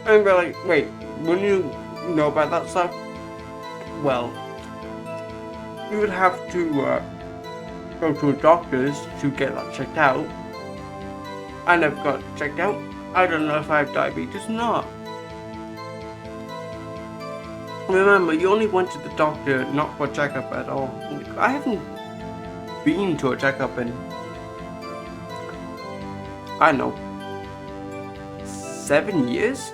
And they're like, wait, wouldn't you know about that stuff? Well, you would have to go to a doctor's to get that checked out. I never got it checked out. I don't know if I have diabetes or not. Remember, you only went to the doctor not for a checkup at all. I haven't been to a checkup in, I don't know, 7 years?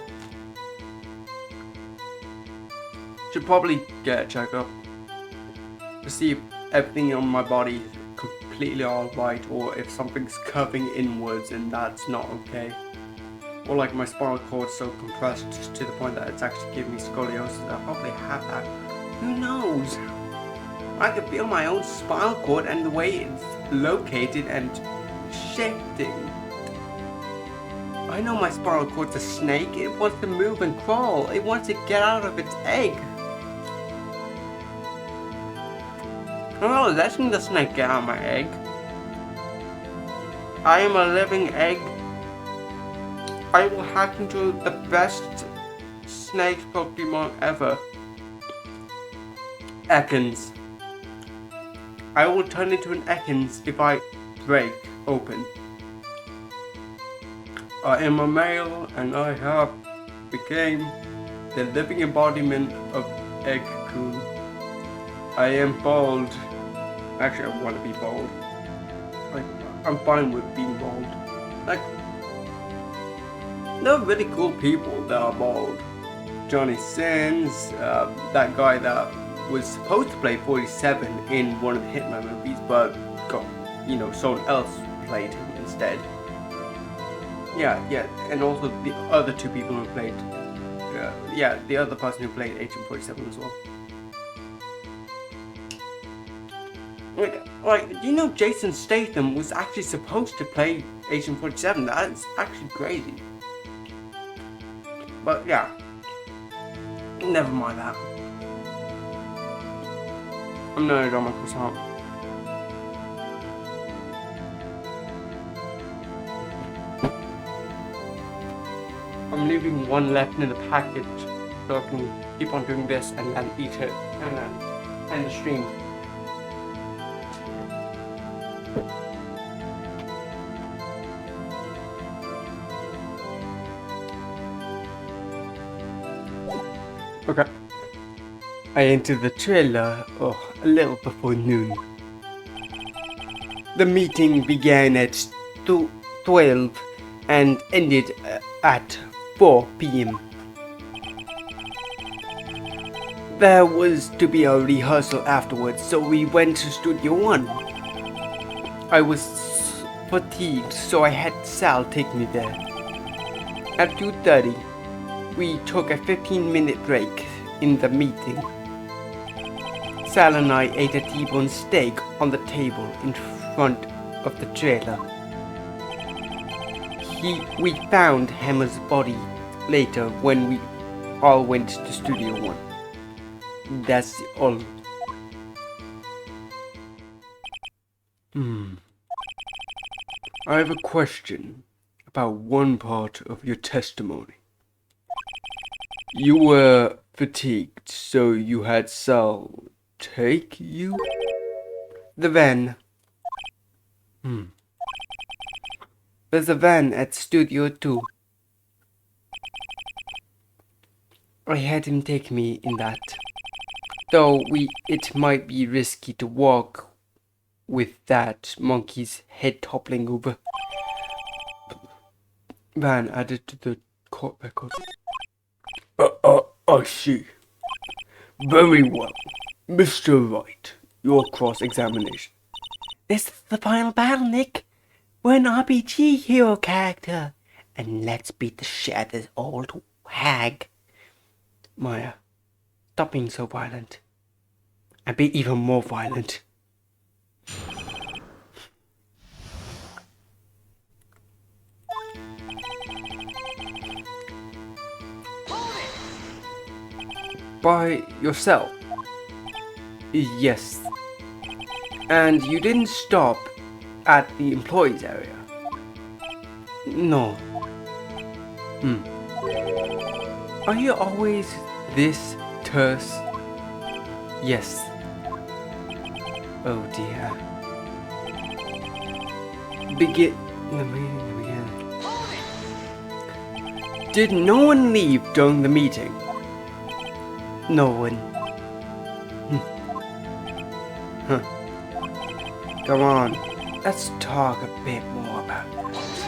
Should probably get a checkup to see if everything on my body is completely alright, or if something's curving inwards and that's not okay. Or like my spinal cord's so compressed to the point that it's actually giving me scoliosis. I probably have that. Who knows? I could feel my own spinal cord and the way it's located and shifting. I know my spinal cord's a snake. It wants to move and crawl. It wants to get out of its egg. I'm not letting the snake get out of my egg. I am a living egg. I will hack into the best snake Pokemon ever. Ekans. I will turn into an Ekans if I break open. I am a male and I have became the living embodiment of Egg-kun. I am bald. Actually, I want to be bald. Like, I'm fine with being bald. Like, there are really cool people that are bald. Johnny Sins, that guy that was supposed to play 47 in one of the Hitman movies, but got, someone else played him instead. Yeah, and also the other two people who played, the other person who played Agent 47 as well. Like, Jason Statham was actually supposed to play Agent 47. That's actually crazy. But yeah, never mind that. I'm nerdy on my croissant. I'm leaving one left in the package so I can keep on doing this and then eat it and then end the stream. Okay. I entered the trailer a little before noon. The meeting began at 12 and ended at 4 p.m. There was to be a rehearsal afterwards, so we went to Studio 1. I was fatigued, so I had Sal take me there. At 2:30, we took a 15-minute break in the meeting. Sal and I ate a T-bone steak on the table in front of the trailer. We found Hammer's body later when we all went to Studio 1. That's all. I have a question about one part of your testimony. You were fatigued, so you had Sal take you? The van. There's a van at Studio 2. I had him take me in that. Though it might be risky to walk with that monkey's head toppling over. Van added to the court record. I see. Very well. Mr. Wright, your cross-examination. This is the final battle, Nick. We're an RPG hero character. And let's beat the shit out of this old hag. Maya, stop being so violent. And be even more violent. By yourself? Yes. And you didn't stop at the employees area? No. Are you always this terse? Yes. Oh dear. Begin. Did no one leave during the meeting? No one. Come on, let's talk a bit more about this.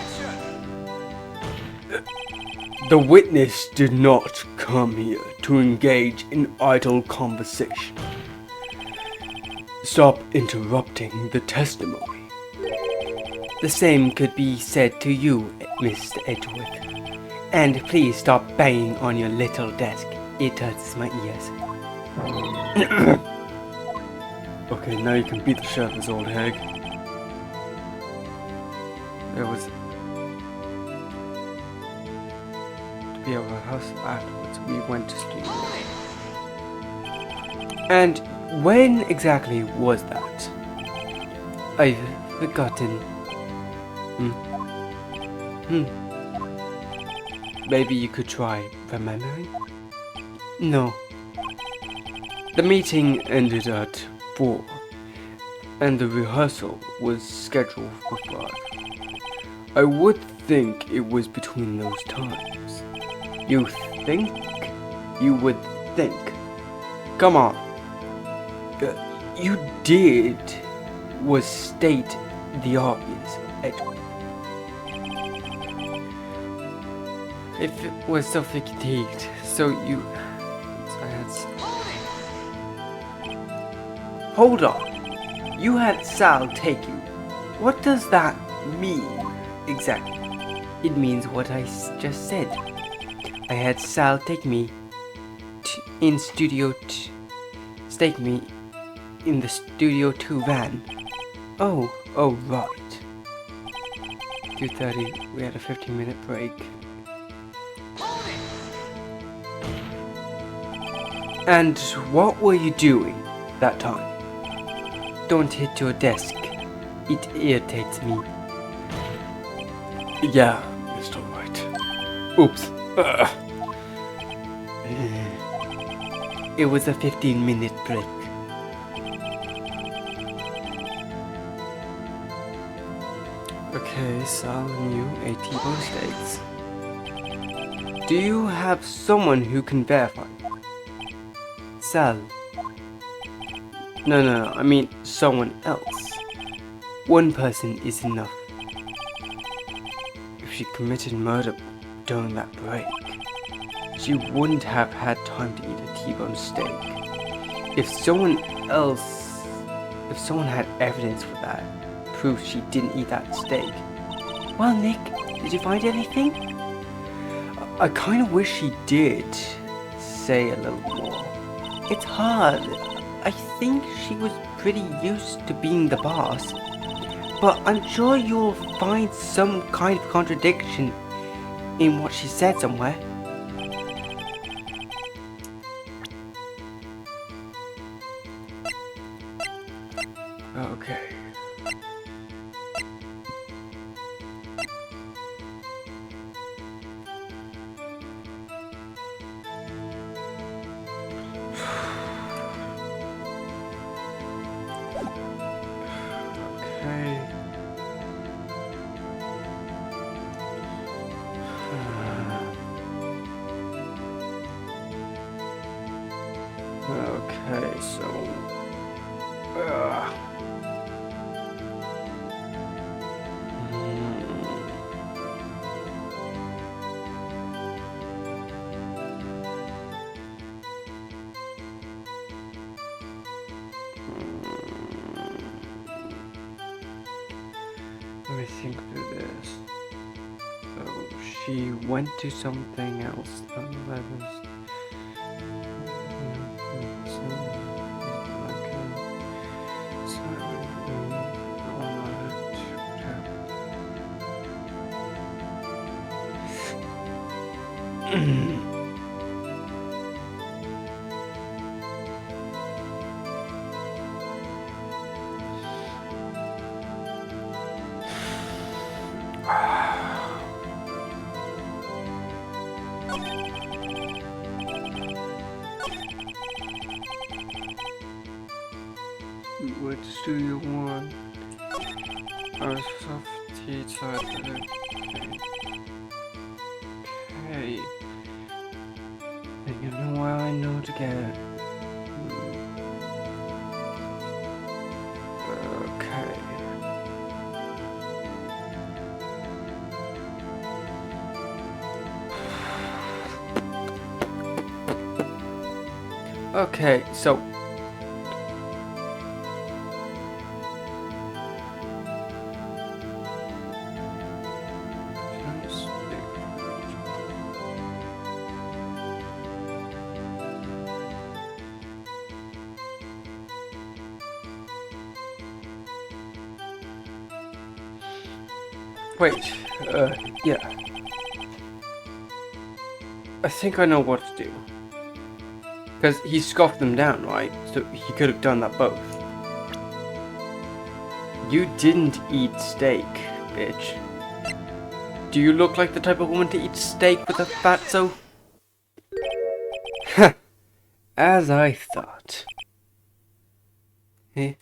The witness did not come here to engage in idle conversation. Stop interrupting the testimony. The same could be said to you, Mr. Edgeworth. And please stop banging on your little desk. It hurts my ears. Okay, now you can beat the shit out of this old hag. There was... To be able to rehearse afterwards, we went to studio. And when exactly was that? I've forgotten. Maybe you could try remembering? No. The meeting ended at 4, and the rehearsal was scheduled for 5. I would think it was between those times. You think? You would think. Come on. You did was state the obvious, Edward. If it was so fatigued, so you... Hold on. You had Sal take you. What does that mean, exactly? It means what I just said. I had Sal take me in Studio stake me in the Studio 2 van. Oh, right. 2:30, we had a 15-minute break. And what were you doing that time? Don't hit your desk. It irritates me. Yeah, Mr. White. Oops. It was a 15-minute break. Okay, Sal and you ate T-bone steaks. Do you have someone who can verify? Sal. No, I mean someone else. One person is enough. If she committed murder during that break, she wouldn't have had time to eat a T-bone steak. If someone had evidence for that, proof she didn't eat that steak. Well, Nick, did you find anything? I kind of wish she did say a little more. It's hard. I think she was pretty used to being the boss. But I'm sure you'll find some kind of contradiction in what she said somewhere. Okay. Okay, so... Let me think through this. So she went to something else. Which do you want? Our soft tea chocolate. Okay. And you know where I know to get it. Okay. Okay, so wait, yeah. I think I know what to do. Because he scoffed them down, right? So he could have done that both. You didn't eat steak, bitch. Do you look like the type of woman to eat steak with a fatso? As I thought. Eh?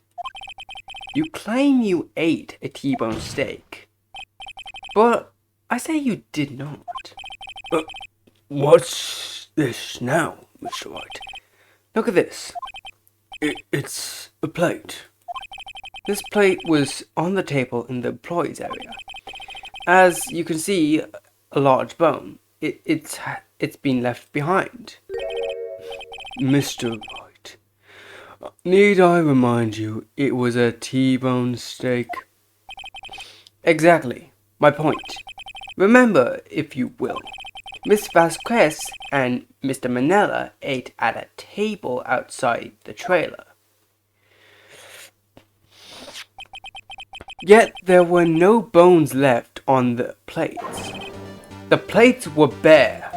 You claim you ate a T-bone steak, but I say you did not. What's this now, Mr. White? Look at this. It's a plate. This plate was on the table in the employees area. As you can see, a large bone. It's been left behind. Mr. White, need I remind you it was a T-bone steak? Exactly. My point. Remember, if you will, Miss Vasquez and Mr. Manella ate at a table outside the trailer. Yet there were no bones left on the plates. The plates were bare.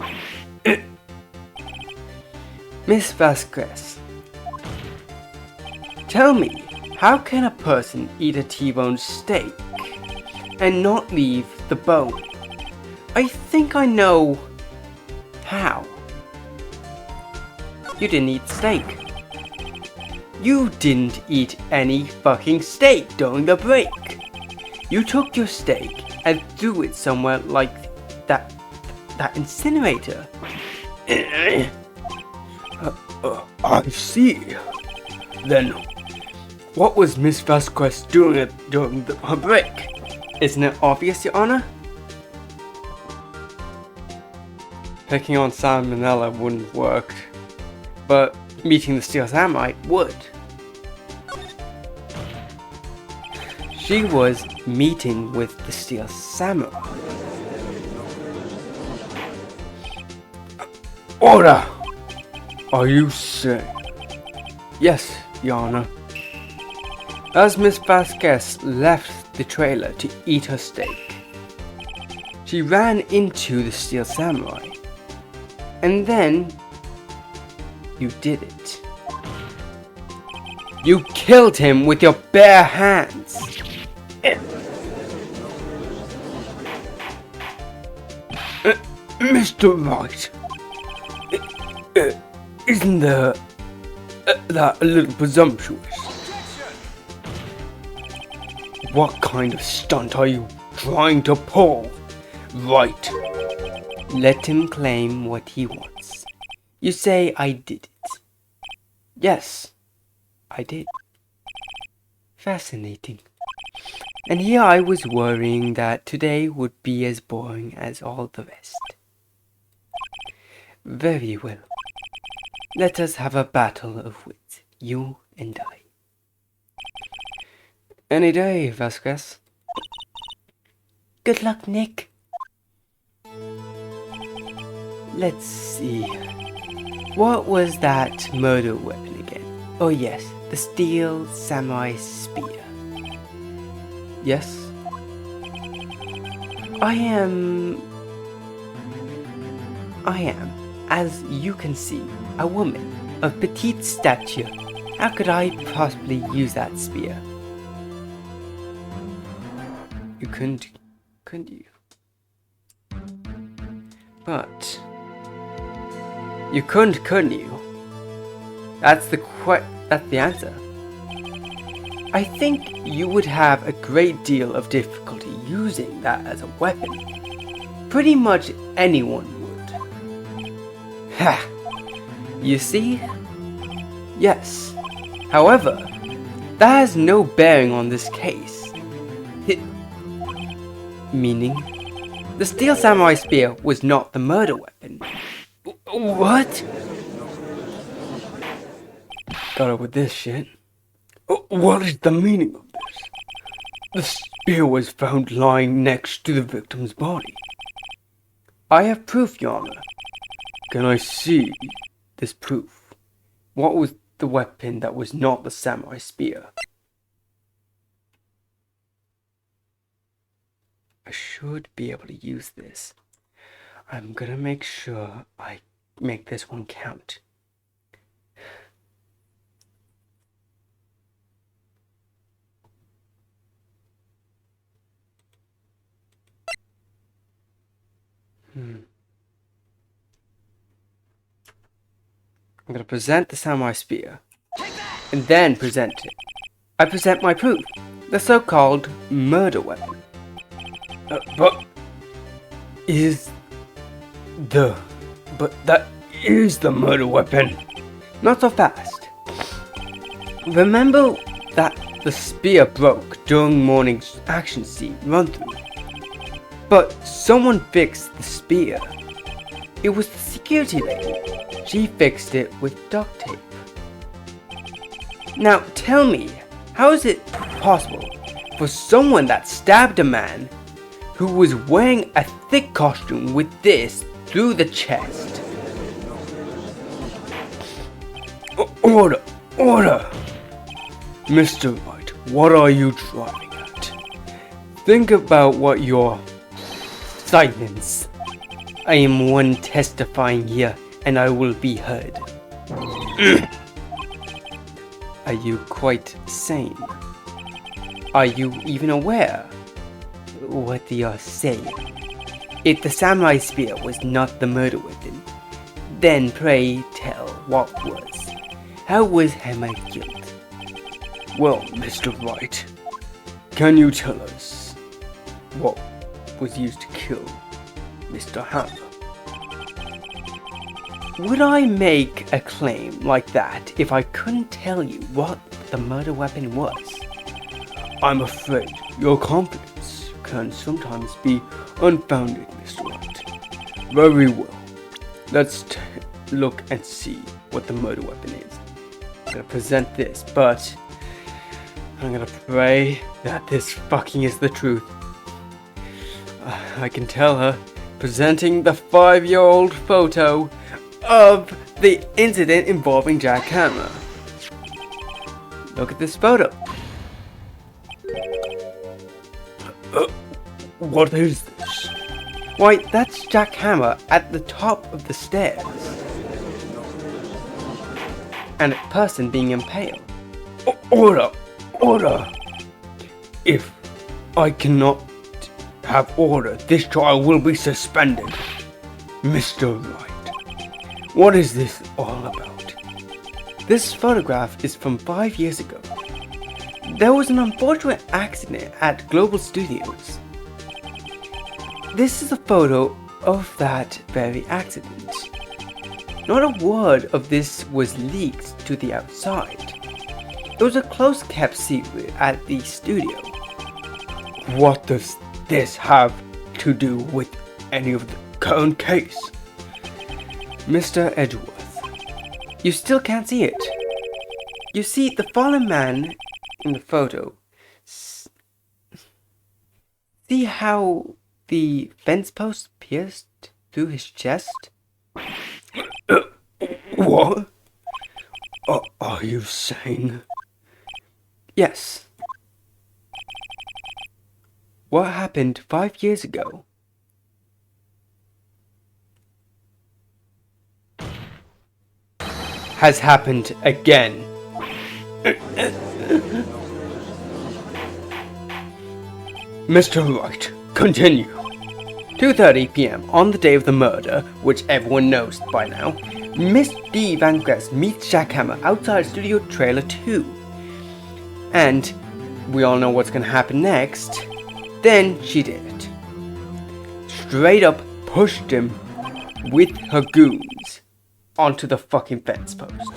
Miss Vasquez, tell me, how can a person eat a T-bone steak and not leave the bone? I think I know how. You didn't eat steak. You didn't eat any fucking steak during the break. You took your steak and threw it somewhere like that incinerator. I see. Then, what was Miss Vasquez doing during her break? Isn't it obvious, Your Honor? Picking on salmonella wouldn't work, but meeting the Steel Samurai would. She was meeting with the Steel Samurai. Order! Are you saying? Yes, Your Honor. As Miss Vasquez left the trailer to eat her steak, she ran into the Steel Samurai. And then, you did it. You killed him with your bare hands. Mr. Wright, isn't that a little presumptuous? What kind of stunt are you trying to pull? Right. Let him claim what he wants. You say I did it. Yes, I did. Fascinating. And here I was worrying that today would be as boring as all the rest. Very well. Let us have a battle of wits, you and I. Any day, Vasquez. Good luck, Nick. Let's see. What was that murder weapon again? Oh yes, the Steel Samurai Spear. Yes? I am, as you can see, a woman of petite stature. How could I possibly use that spear? You couldn't you? But you couldn't you? That's the answer. I think you would have a great deal of difficulty using that as a weapon. Pretty much anyone would. Ha! You see? Yes. However, that has no bearing on this case. Meaning, the Steel Samurai Spear was not the murder weapon. What? Got it with this shit. What is the meaning of this? The spear was found lying next to the victim's body. I have proof, Your Honor. Can I see this proof? What was the weapon that was not the samurai spear? I should be able to use this. I'm gonna make sure I make this one count. I'm gonna present the samurai spear, and then present it. I present my proof, the so-called murder weapon. But that is the murder weapon. Not so fast. Remember that the spear broke during morning's action scene run-through. But someone fixed the spear. It was the security lady. She fixed it with duct tape. Now tell me, how is it possible for someone that stabbed a man who was wearing a thick costume with this through the chest? Order! Mr. Wright, what are you driving at? Think about what you're... Silence. I am one testifying here, and I will be heard. Are you quite sane? Are you even aware what you are saying? If the samurai spear was not the murder weapon, then pray tell what was. How was Hammer killed? Well, Mr. Wright, can you tell us what was used to kill Mr. Hammer? Would I make a claim like that if I couldn't tell you what the murder weapon was? I'm afraid your confidence can sometimes be unfounded, Mr. Wright. Very well. Let's look and see what the murder weapon is. I'm gonna present this, but I'm gonna pray that this fucking is the truth. I can tell her, presenting the 5-year-old photo of the incident involving Jack Hammer. Look at this photo. What is this? Why, that's Jack Hammer at the top of the stairs. And a person being impaled. Order! If I cannot have order, this trial will be suspended. Mr. Wright, what is this all about? This photograph is from 5 years ago. There was an unfortunate accident at Global Studios. This is a photo of that very accident. Not a word of this was leaked to the outside. It was a close-kept secret at the studio. What does this have to do with any of the current case? Mr. Edgeworth, you still can't see it. You see the fallen man in the photo. See how the fence post pierced through his chest? What? Are you saying? Yes. What happened 5 years ago has happened again. Mr. Wright, continue. 2:30 p.m. on the day of the murder, which everyone knows by now, Miss D. Van Gress meets Jack Hammer outside Studio Trailer 2. And we all know what's gonna happen next. Then she did it. Straight up pushed him with her goons onto the fucking fence post.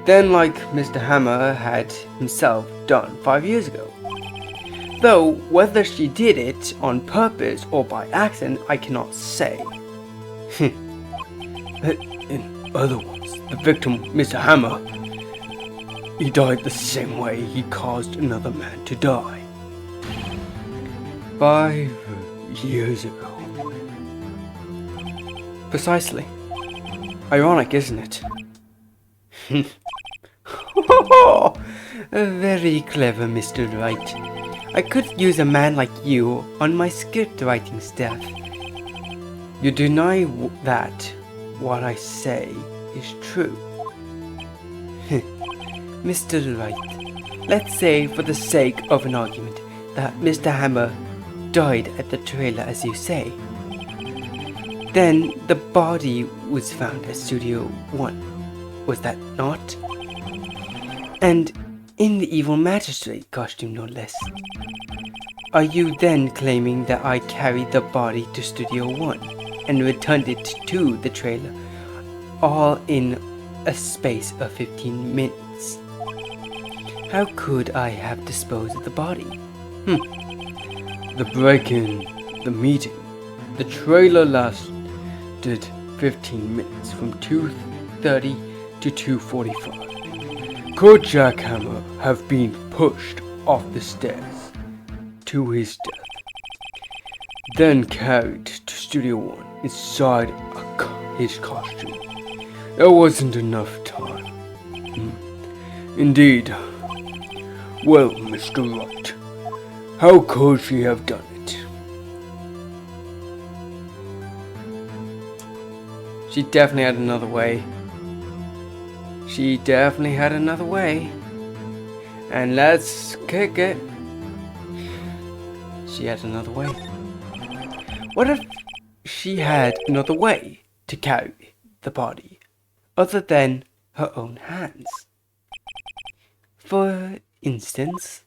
Then, like Mr. Hammer had himself done 5 years ago. Though, whether she did it on purpose or by accident, I cannot say. In other words, the victim, Mr. Hammer, he died the same way he caused another man to die. 5 years ago. Precisely. Ironic, isn't it? Very clever, Mr. Wright. I could use a man like you on my script writing staff. You deny that what I say is true. Mr. Wright, let's say for the sake of an argument that Mr. Hammer died at the trailer as you say. Then the body was found at Studio 1, was that not? And in the evil magistrate costume, no less. Are you then claiming that I carried the body to Studio 1 and returned it to the trailer, all in a space of 15 minutes? How could I have disposed of the body? The break-in, the meeting, the trailer lasted 15 minutes from 2:30 to 2:45. Could Jack Hammer have been pushed off the stairs to his death, then carried to Studio 1 inside his costume? There wasn't enough time. Indeed. Well, Mr. Wright, how could she have done it? She definitely had another way. She definitely had another way. And let's kick it. She had another way. What if she had another way to carry the body, other than her own hands? For instance,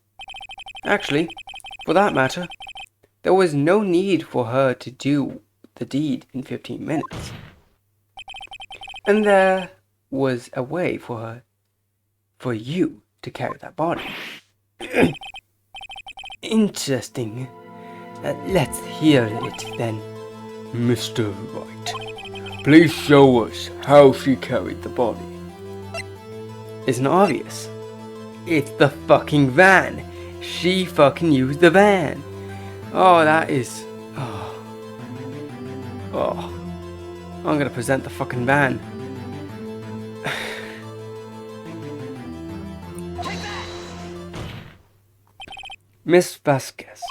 actually, for that matter, there was no need for her to do the deed in 15 minutes. And there was a way for you to carry that body. Interesting. Let's hear it then. Mr. Wright, please show us how she carried the body. Isn't it obvious? It's the fucking van. She fucking used the van. Oh, that is... Oh. I'm gonna present the fucking van. Miss Vasquez,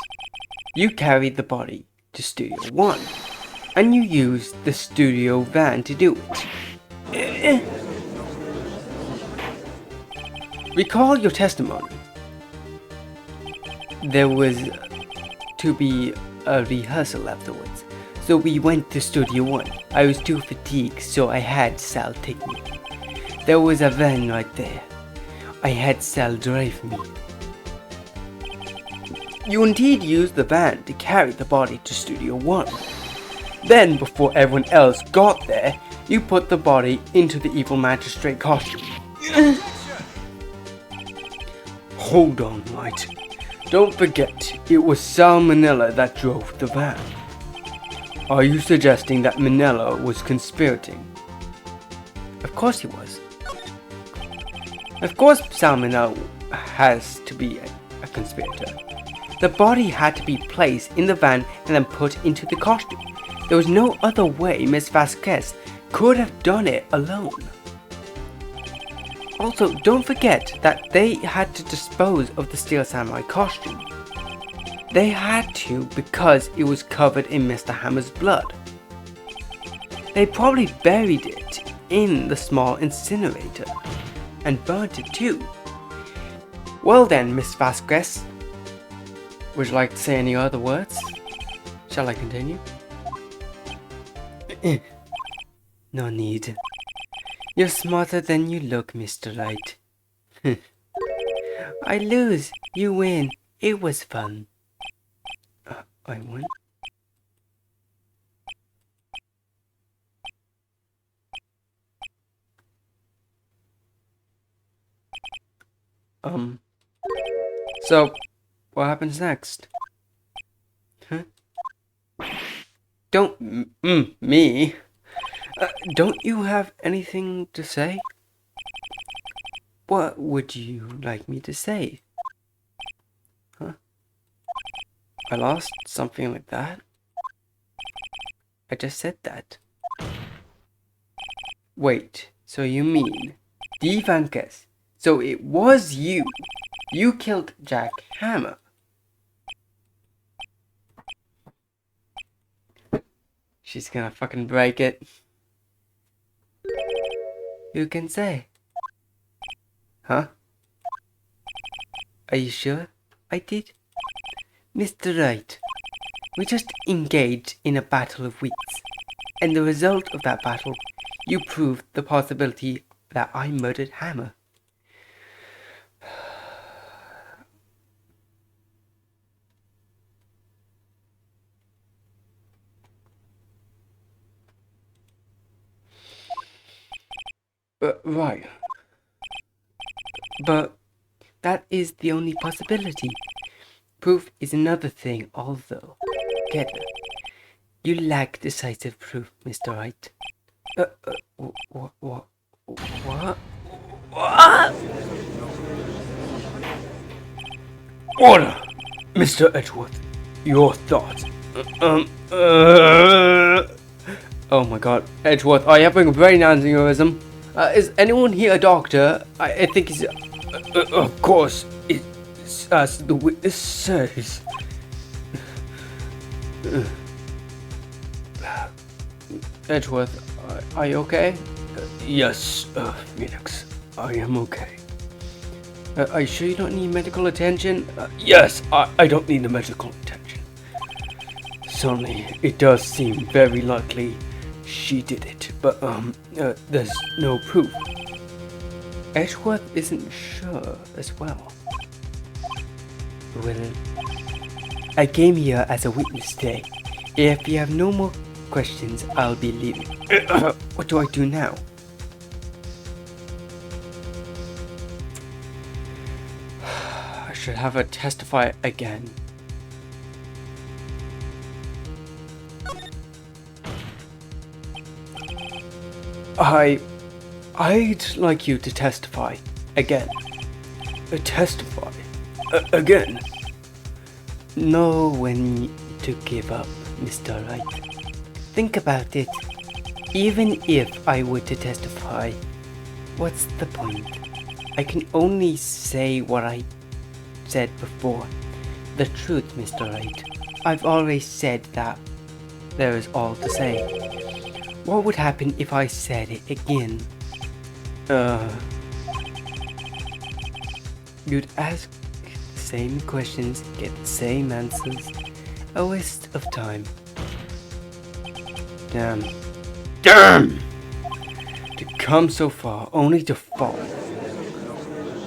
you carried the body to Studio 1, and you used the studio van to do it. Recall your testimony. There was to be a rehearsal afterwards, so we went to Studio 1. I was too fatigued, so I had Sal take me. There was a van right there. I had Sal drive me. You indeed used the van to carry the body to Studio 1. Then, before everyone else got there, you put the body into the evil magistrate costume. Hold on, Wright. Don't forget, it was Sal Manella that drove the van. Are you suggesting that Manella was conspirating? Of course he was. Of course Sal Manella has to be a conspirator. The body had to be placed in the van and then put into the costume. There was no other way Miss Vasquez could have done it alone. Also, don't forget that they had to dispose of the Steel Samurai costume. They had to because it was covered in Mr. Hammer's blood. They probably buried it in the small incinerator and burnt it too. Well then, Miss Vasquez, would you like to say any other words? Shall I continue? No need. You're smarter than you look, Mr. Wright. I lose, you win. It was fun. I won? So, what happens next? Huh? Don't me. Don't you have anything to say? What would you like me to say? Huh? I lost something like that? I just said that. Wait, so you mean Devankas? So it was you. You killed Jack Hammer. She's gonna fucking break it. Who can say? Huh? Are you sure I did? Mr. Wright, we just engaged in a battle of wits. And the result of that battle, you proved the possibility that I murdered Hammer. Right. But that is the only possibility. Proof is another thing, although. Get it? You lack decisive proof, Mr. Wright. What? What? Order! Mr. Edgeworth, your thoughts. Oh my god, Edgeworth, are you having a brain aneurysm? Is anyone here a doctor? I think he's... Of course, it's as the witness says. Edgeworth, are you okay? Yes, Phoenix, I am okay. Are you sure you don't need medical attention? Yes, I don't need the medical attention. Certainly, it does seem very likely she did it, but there's no proof. Edgeworth isn't sure as well. Well, I came here as a witness today. If you have no more questions, I'll be leaving. What do I do now? I should have her testify again. I'd like you to testify again. Testify again? Know when to give up, Mr. Wright. Think about it. Even if I were to testify, what's the point? I can only say what I said before. The truth, Mr. Wright. I've always said that. There is all to say. What would happen if I said it again? You'd ask the same questions, get the same answers. A waste of time. Damn. To come so far, only to fall.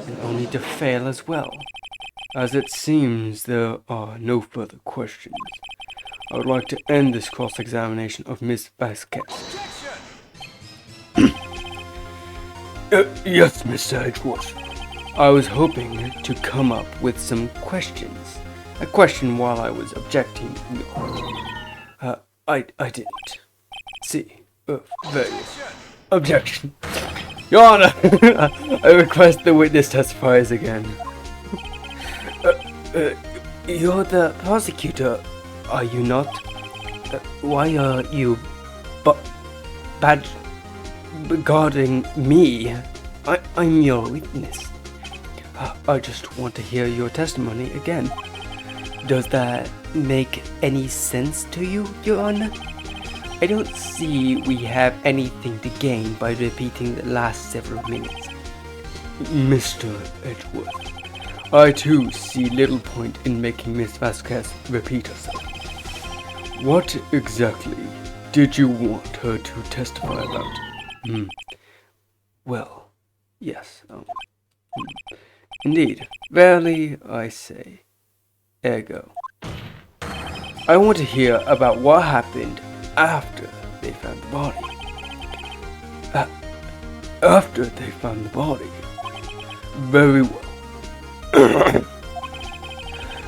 And only to fail as well. As it seems there are no further questions, I would like to end this cross-examination of Miss Vasquez. Yes, Mr. Edgeworth. I was hoping to come up with some questions. A question while I was objecting. I didn't. See. Very well. Objection. Your Honor, I request the witness testifies again. You're the prosecutor, are you not? Why are you bad regarding me? I'm your witness. I just want to hear your testimony again. Does that make any sense to you, Your Honor? I don't see we have anything to gain by repeating the last several minutes. Mr. Edgeworth, I too see little point in making Miss Vasquez repeat herself. What exactly did you want her to testify about? Well, yes, indeed, verily I say, ergo. I want to hear about what happened after they found the body. After they found the body. Very well.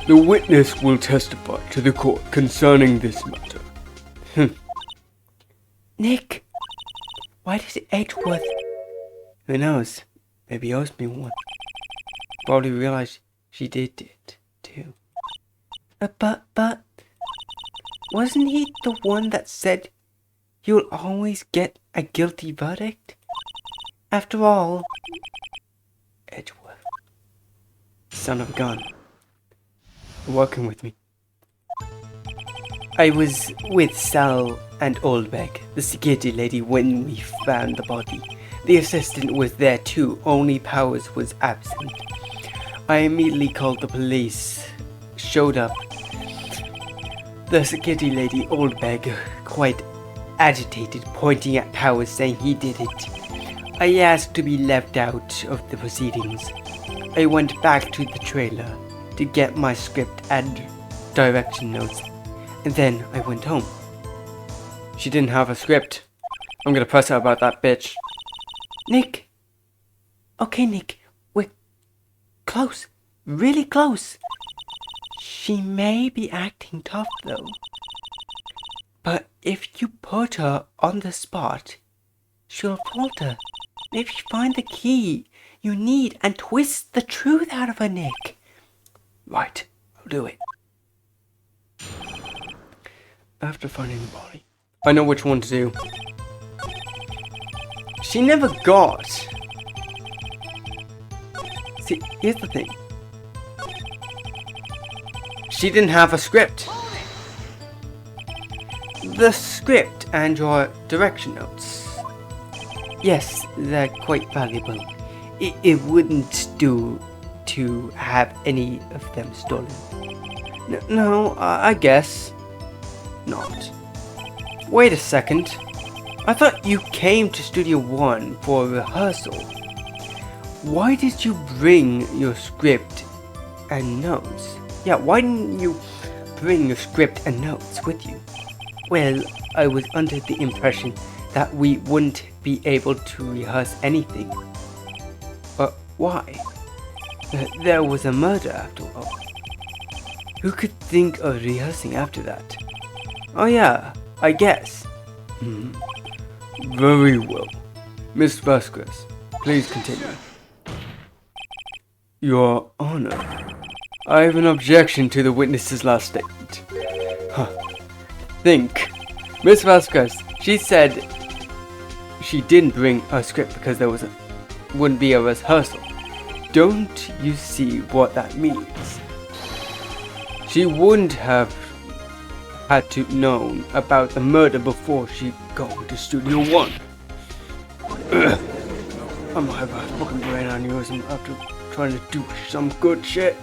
The witness will testify to the court concerning this matter. Nick, why did Edgeworth... Who knows? Maybe he owes me one. Probably realized she did it, too. But... Wasn't he the one that said you'll always get a guilty verdict? After all... Edgeworth. Son of a gun. You're working with me. I was with Sal and Oldbeck, the security lady, when we found the body. The assistant was there too, only Powers was absent. I immediately called the police. Showed up. The security lady, Oldbeck, quite agitated, pointing at Powers, saying he did it. I asked to be left out of the proceedings. I went back to the trailer to get my script and direction notes, and then I went home. She didn't have a script. I'm gonna press her about that bitch. Nick. Okay, Nick. We're close. Really close. She may be acting tough, though. But if you put her on the spot, she'll falter. If you find the key you need and twist the truth out of her, Nick. Right, I'll do it. After finding the body, I know which one to do. She never got. See, here's the thing. She didn't have a script. The script and your direction notes. Yes, they're quite valuable. It wouldn't do to have any of them stolen. No, I guess not. Wait a second. I thought you came to Studio One for a rehearsal. Why did you bring your script and notes? Yeah, why didn't you bring your script and notes with you? Well, I was under the impression that we wouldn't be able to rehearse anything. But why? There was a murder after all. Who could think of rehearsing after that? Oh yeah, I guess. Very well. Miss Vasquez, please continue. Your Honor, I have an objection to the witness's last statement. Think. Miss Vasquez, she said she didn't bring her script because there wouldn't be a rehearsal. Don't you see what that means? She wouldn't have had to known about the murder before she got to Studio One. I might have a fucking brain aneurysm after trying to do some good shit.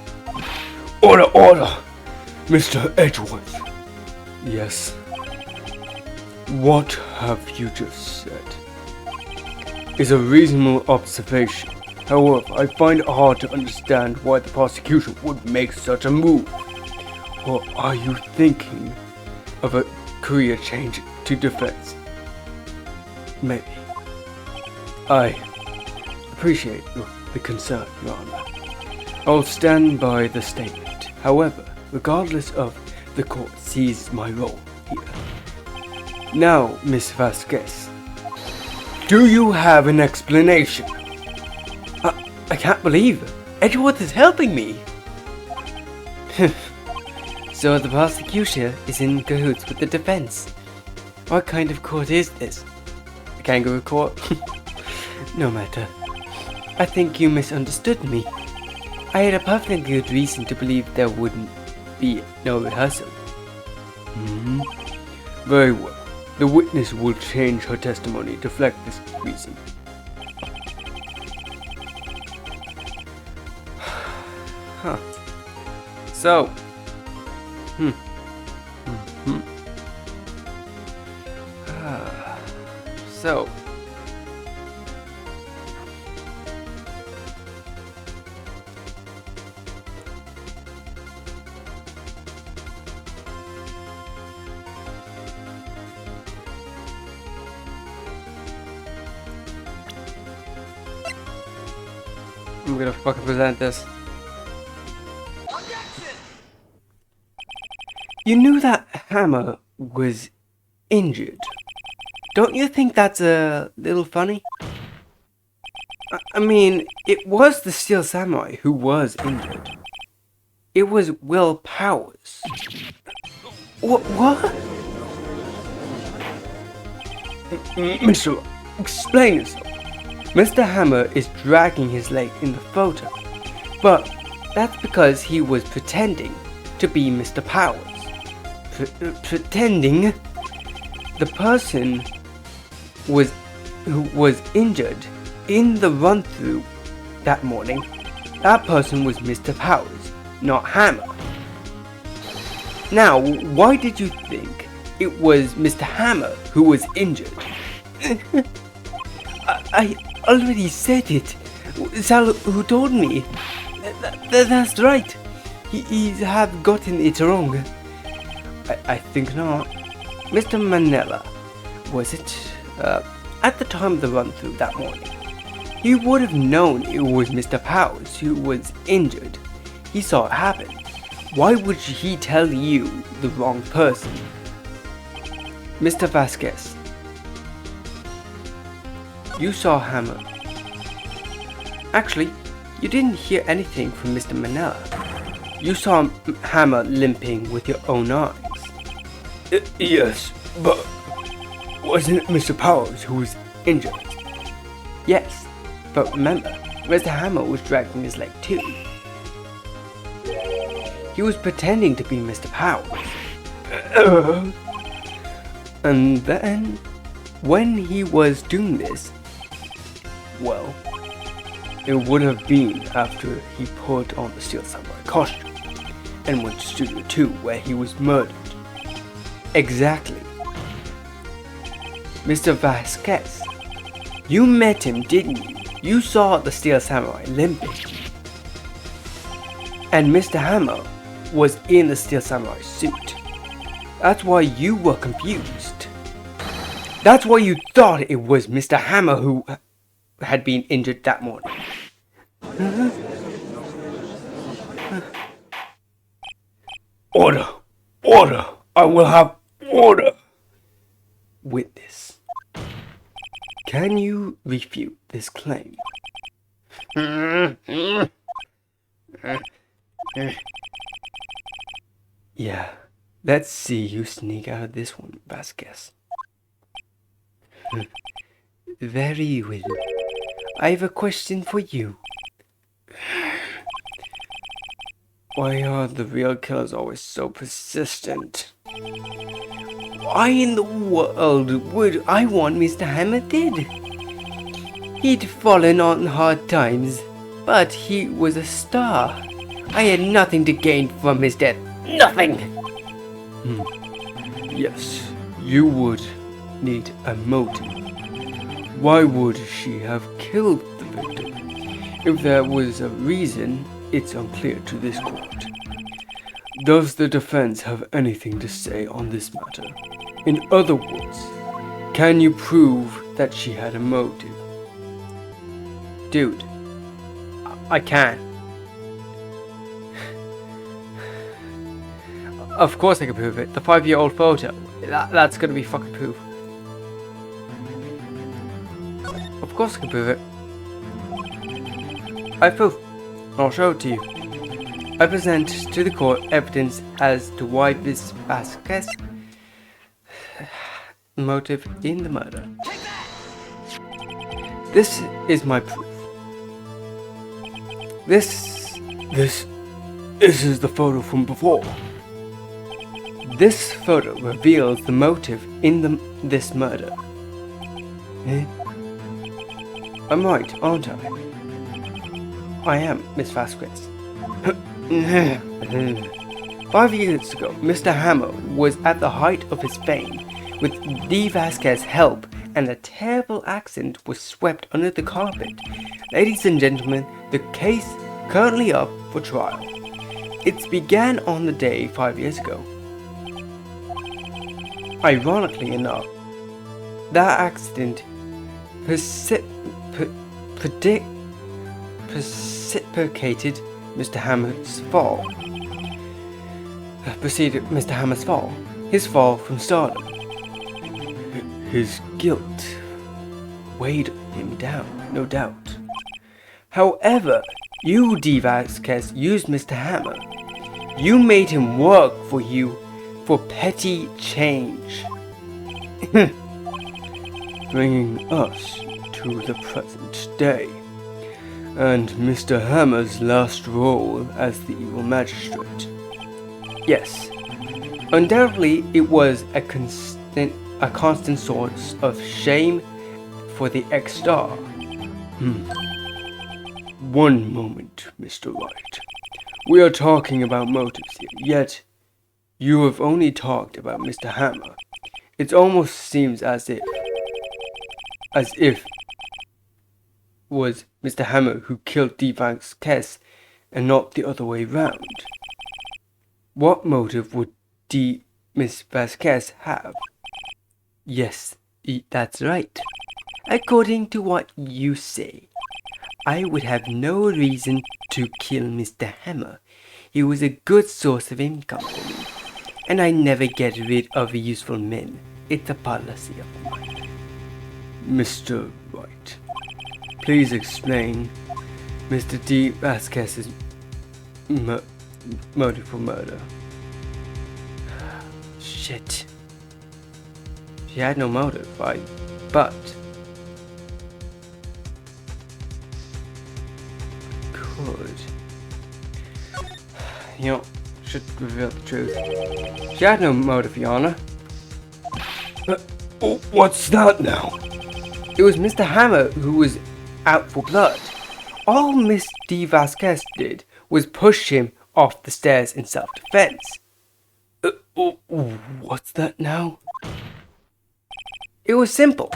Order! Mr. Edgeworth. Yes. What have you just said is a reasonable observation. However, I find it hard to understand why the prosecution would make such a move. Or are you thinking of a career change to defense? Maybe. I appreciate the concern, Your Honor. I'll stand by the statement. However, regardless of the court sees my role here. Now, Miss Vasquez, do you have an explanation? I can't believe Edgeworth is helping me. So the prosecution is in cahoots with the defense. What kind of court is this? A kangaroo court? No matter. I think you misunderstood me. I had a perfectly good reason to believe there wouldn't be no rehearsal. Very well. The witness will change her testimony to reflect this reason. So. So. I'm gonna fucking present this. You knew that Hammer was injured. Don't you think that's a little funny? I mean, it was the Steel Samurai who was injured. It was Will Powers. What? Mr. Explain yourself. Mr. Hammer is dragging his leg in the photo, but that's because he was pretending to be Mr. Powers. Pretending the person who was injured in the run-through that morning, that person was Mr. Powers, not Hammer. Now, why did you think it was Mr. Hammer who was injured. I already said it. Sal who told me. That's right. He have gotten it wrong. I think not. Mr. Manella, was it? At the time of the run-through that morning, he would have known it was Mr. Powers who was injured. He saw it happen. Why would he tell you the wrong person? Mr. Vasquez, you saw Hammer. Actually, you didn't hear anything from Mr. Manella. You saw Hammer limping with your own eyes. Yes, but wasn't it Mr. Powers who was injured? Yes, but remember, Mr. Hammer was dragging his leg too. He was pretending to be Mr. Powers. And then, when he was doing this, well, it would have been after he put on the Steel Samurai costume and went to Studio 2 where he was murdered. Exactly. Mr. Vasquez, you met him, didn't you? You saw the Steel Samurai limping. And Mr. Hammer was in the Steel Samurai suit. That's why you were confused. That's why you thought it was Mr. Hammer who had been injured that morning. Order! Order! I will have order! Witness, can you refute this claim? Yeah, let's see you sneak out of this one, Vasquez. Very well. I have a question for you. Why are the real killers always so persistent? Why in the world would I want Mr. Hammer dead? He'd fallen on hard times, but he was a star. I had nothing to gain from his death. Nothing! Yes, you would need a motive. Why would she have killed the victim? If there was a reason, it's unclear to this court. Does the defense have anything to say on this matter? In other words, can you prove that she had a motive? Dude, I can. Of course I can prove it. The 5-year-old photo. That's gonna be fucking proof. Of course I can prove it. I have proof. I'll show it to you. I present to the court evidence as to why Miss Vasquez motive in the murder. This is my proof. This is the photo from before. This photo reveals the motive in this murder. Eh? I'm right, aren't I? I am, Miss Vasquez. 5 years ago, Mr. Hammer was at the height of his fame. With D. Vasquez's help, and a terrible accident was swept under the carpet. Ladies and gentlemen, the case currently up for trial. It began on the day 5 years ago. Ironically enough, that accident precipitated Mr. Hammer's fall. Preceded Mr. Hammer's fall. His fall from stardom. His guilt weighed him down, no doubt. However, you, D. Vasquez, used Mr. Hammer. You made him work for you for petty change. Bringing us to the present day, and Mr. Hammer's last role as the evil magistrate. Yes, undoubtedly it was a constant source of shame for the ex-star. One moment, Mr. Wright. We are talking about motives here, yet you have only talked about Mr. Hammer It almost seems as if was Mr. Hammer who killed D. Vasquez and not the other way round. What motive would Miss Vasquez have? Yes, that's right. According to what you say, I would have no reason to kill Mr. Hammer. He was a good source of income for me, and I never get rid of useful men. It's a policy of mine. Mr. Wright, please explain Mr. D. Vasquez's motive for murder. Shit. She had no motive, right? But could, should reveal the truth. She had no motive, Your Honor. What's that now? It was Mr. Hammer who was out for blood. All Miss D. Vasquez did was push him off the stairs in self-defense. What's that now? It was simple.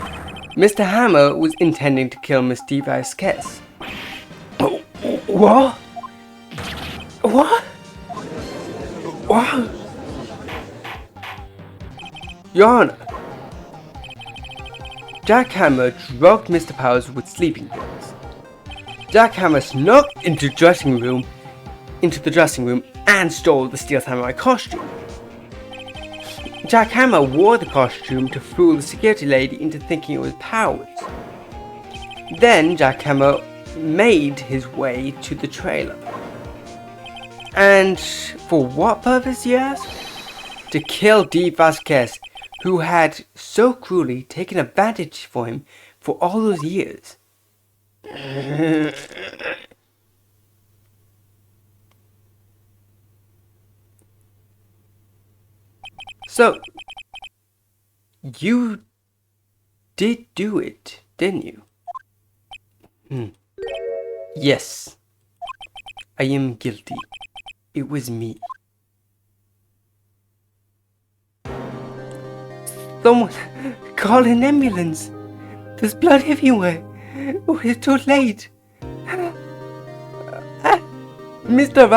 Mr. Hammer was intending to kill Miss D. Vasquez. What? What? What? Your Honor, Jack Hammer drugged Mr. Powers with sleeping pills. Jack Hammer snuck into the dressing room and stole the steel samurai costume. Jack Hammer wore the costume to fool the security lady into thinking it was Powers. Then Jack Hammer made his way to the trailer. And for what purpose, you ask? To kill D. Vasquez, who had so cruelly taken advantage of him for all those years. So, you did do it, didn't you? Yes, I am guilty. It was me. Someone call an ambulance. There's blood everywhere. Oh, it's too late. Mr.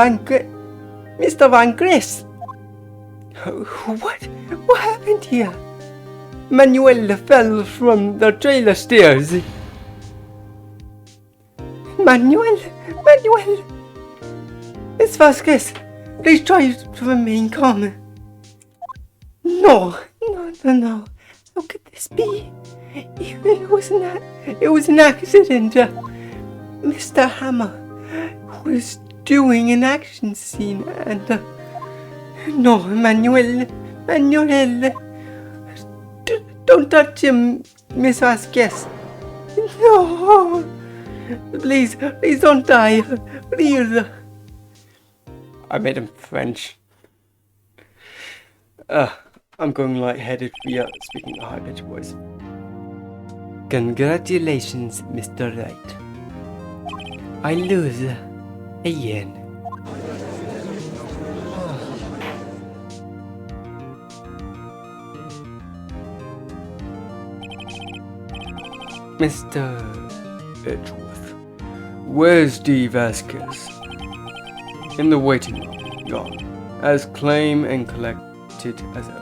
Van Gris. What happened here? Manuel fell from the trailer stairs. Manuel! Miss Vasquez, please try to remain calm. No. How could this be? It was an accident. Mr. Hammer was doing an action scene and... No, Manuel. Don't touch him, Miss Vasquez. No. Please don't die. Please. I made him French. I'm going lightheaded via speaking a high-pitched voice. Congratulations, Mr. Wright. I lose again. Mr. Edgeworth, where's D. Vasquez? In the waiting room, Your Honor, as calm and collected as ever.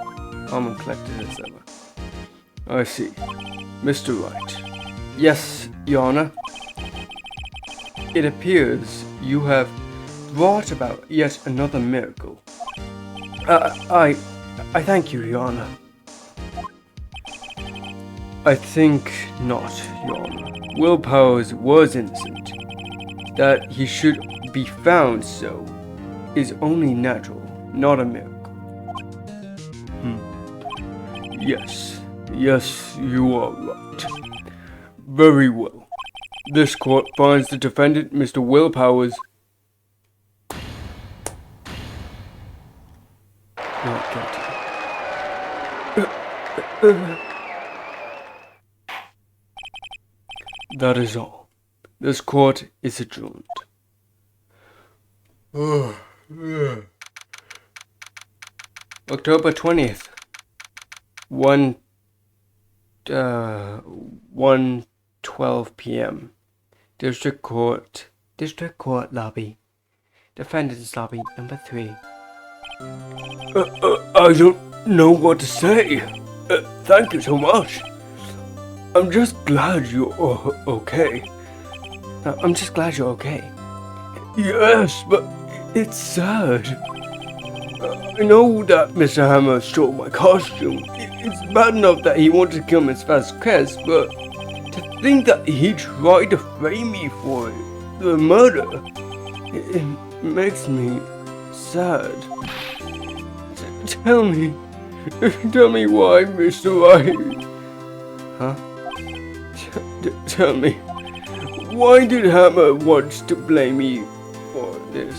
I see. Mr. Wright. Yes, Your Honor. It appears you have brought about yet another miracle. I thank you, Your Honor. I think not, Your Honor. Will Powers was innocent. That he should be found so is only natural, not a miracle. Yes, you are right. Very well. This court finds the defendant, Mr. Will Powers, not guilty. That is all. This court is adjourned. October 20th. 1:12 p.m. District Court Lobby. Defendant's Lobby number 3. I don't know what to say. Thank you so much. I'm just glad you're okay. I'm just glad you're okay. Yes, but it's sad. I know that Mr. Hammer stole my costume. It's bad enough that he wanted to kill Miss Vasquez, but to think that he tried to frame me for it, the murder, it makes me sad. Tell me why, Mr. White. Huh? Tell me, why did Hammer want to blame me for this?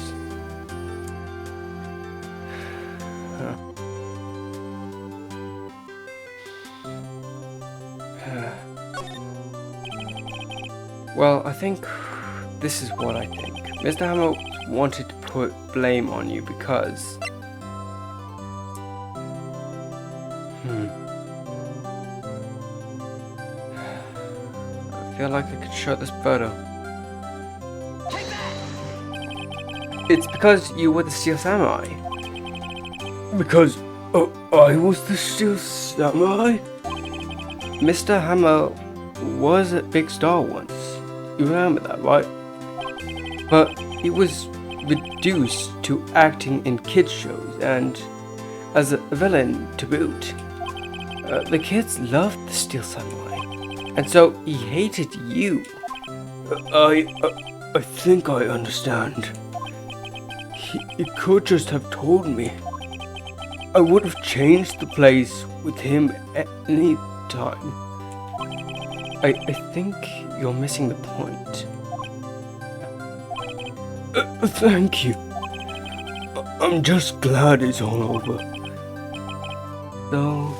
Well, I think this is what I think. Mr. Hammer wanted to put blame on you because... I feel like I could show this photo. It's because you were the Steel Samurai. Because I was the Steel Samurai? Mr. Hammer was a big star once. You remember that, right? But he was reduced to acting in kids' shows and as a villain to boot. The kids loved the Steel Samurai, and so he hated you. I think I understand. He could just have told me. I would have changed the place with him at any time. I think you're missing the point. Thank you. I'm just glad it's all over. So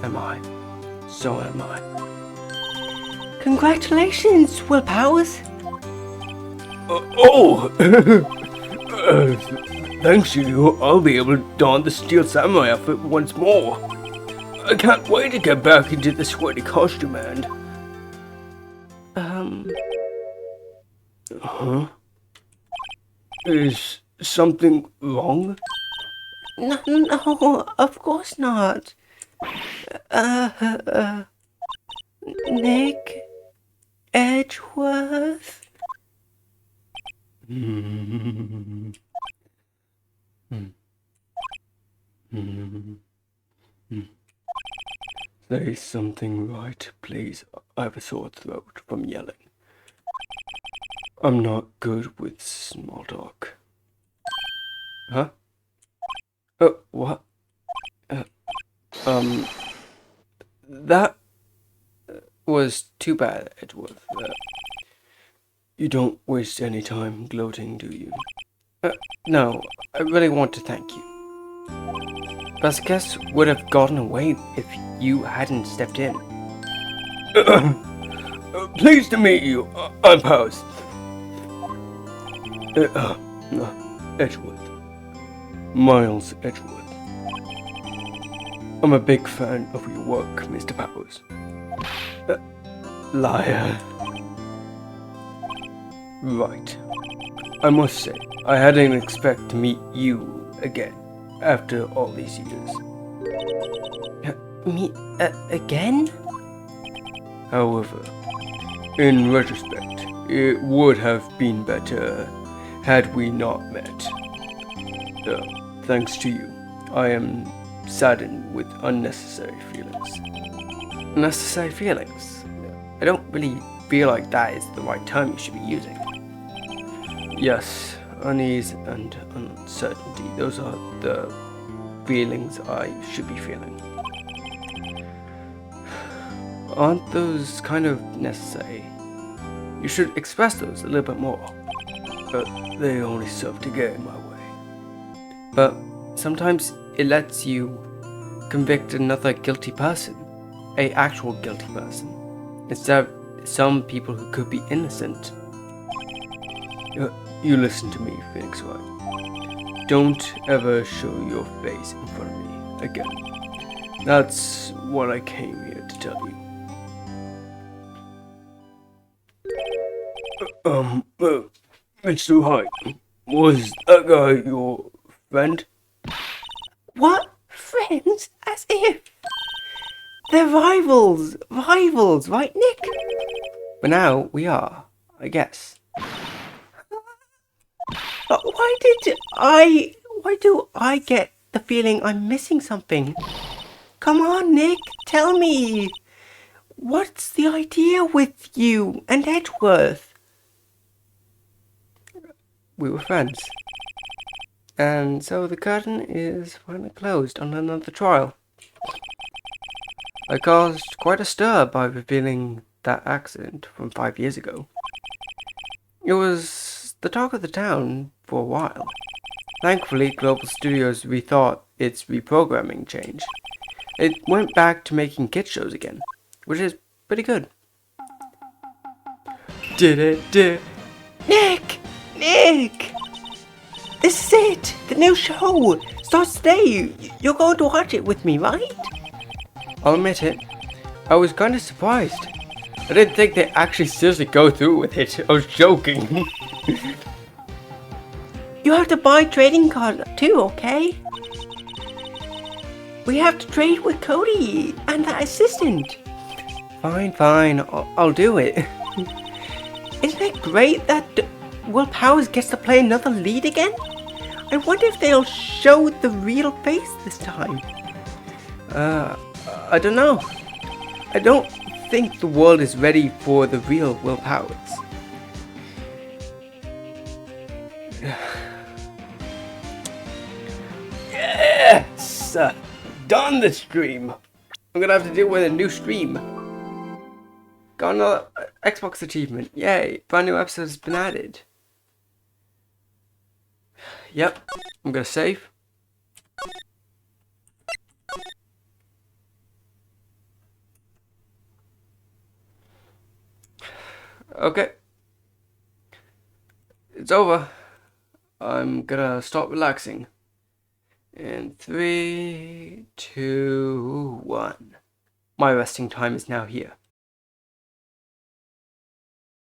am I. So am I. Congratulations, Will Powers. Thanks to you, I'll be able to don the Steel Samurai outfit once more. I can't wait to get back into the sweaty costume and... Huh? Is something wrong? No, of course not. Nick Edgeworth? Say something right, please. I have a sore throat from yelling. I'm not good with small talk. Huh? What? That was too bad, Edgeworth. You don't waste any time gloating, do you? No, I really want to thank you. Vasquez would have gotten away if you hadn't stepped in. Pleased to meet you. I'm Powers. Edgeworth. Miles Edgeworth. I'm a big fan of your work, Mr. Powers. Liar. Right. I must say, I hadn't expected to meet you again after all these years. Me, again? However, in retrospect, it would have been better had we not met. Thanks to you, I am saddened with unnecessary feelings. Unnecessary feelings? I don't really feel like that is the right term you should be using. Yes, unease and uncertainty. Those are the feelings I should be feeling. Aren't those kind of necessary? You should express those a little bit more. But they only serve to get in my way. But sometimes it lets you convict another guilty person, a actual guilty person, instead of some people who could be innocent. You listen to me, Phoenix Wright. Don't ever show your face in front of me again. That's what I came here to tell you. Mr. Hyde, was that guy your friend? What? Friends? As if. They're rivals. Rivals, right, Nick? But now we are, I guess. But why do I get the feeling I'm missing something? Come on, Nick, tell me. What's the idea with you and Edgeworth? We were friends. And so the curtain is finally closed on another trial. I caused quite a stir by revealing that accident from 5 years ago. It was the talk of the town for a while. Thankfully, Global Studios rethought its reprogramming change. It went back to making kids shows again, which is pretty good. Did it? Nick! Nick! This is it! The new show! Starts today! You're going to watch it with me, right? I'll admit it, I was kind of surprised. I didn't think they'd actually seriously go through with it. I was joking. You have to buy trading cards too, okay? We have to trade with Cody and that assistant. Fine, I'll do it. Isn't it great that Will Powers gets to play another lead again? I wonder if they'll show the real face this time. I don't know. I don't think the world is ready for the real Will Powers. Yes! Done the stream. I'm gonna have to deal with a new stream. Got another Xbox achievement. Yay, brand new episode has been added. Yep, I'm gonna save. Okay. It's over. I'm gonna start relaxing. In 3, 2, 1. My resting time is now here.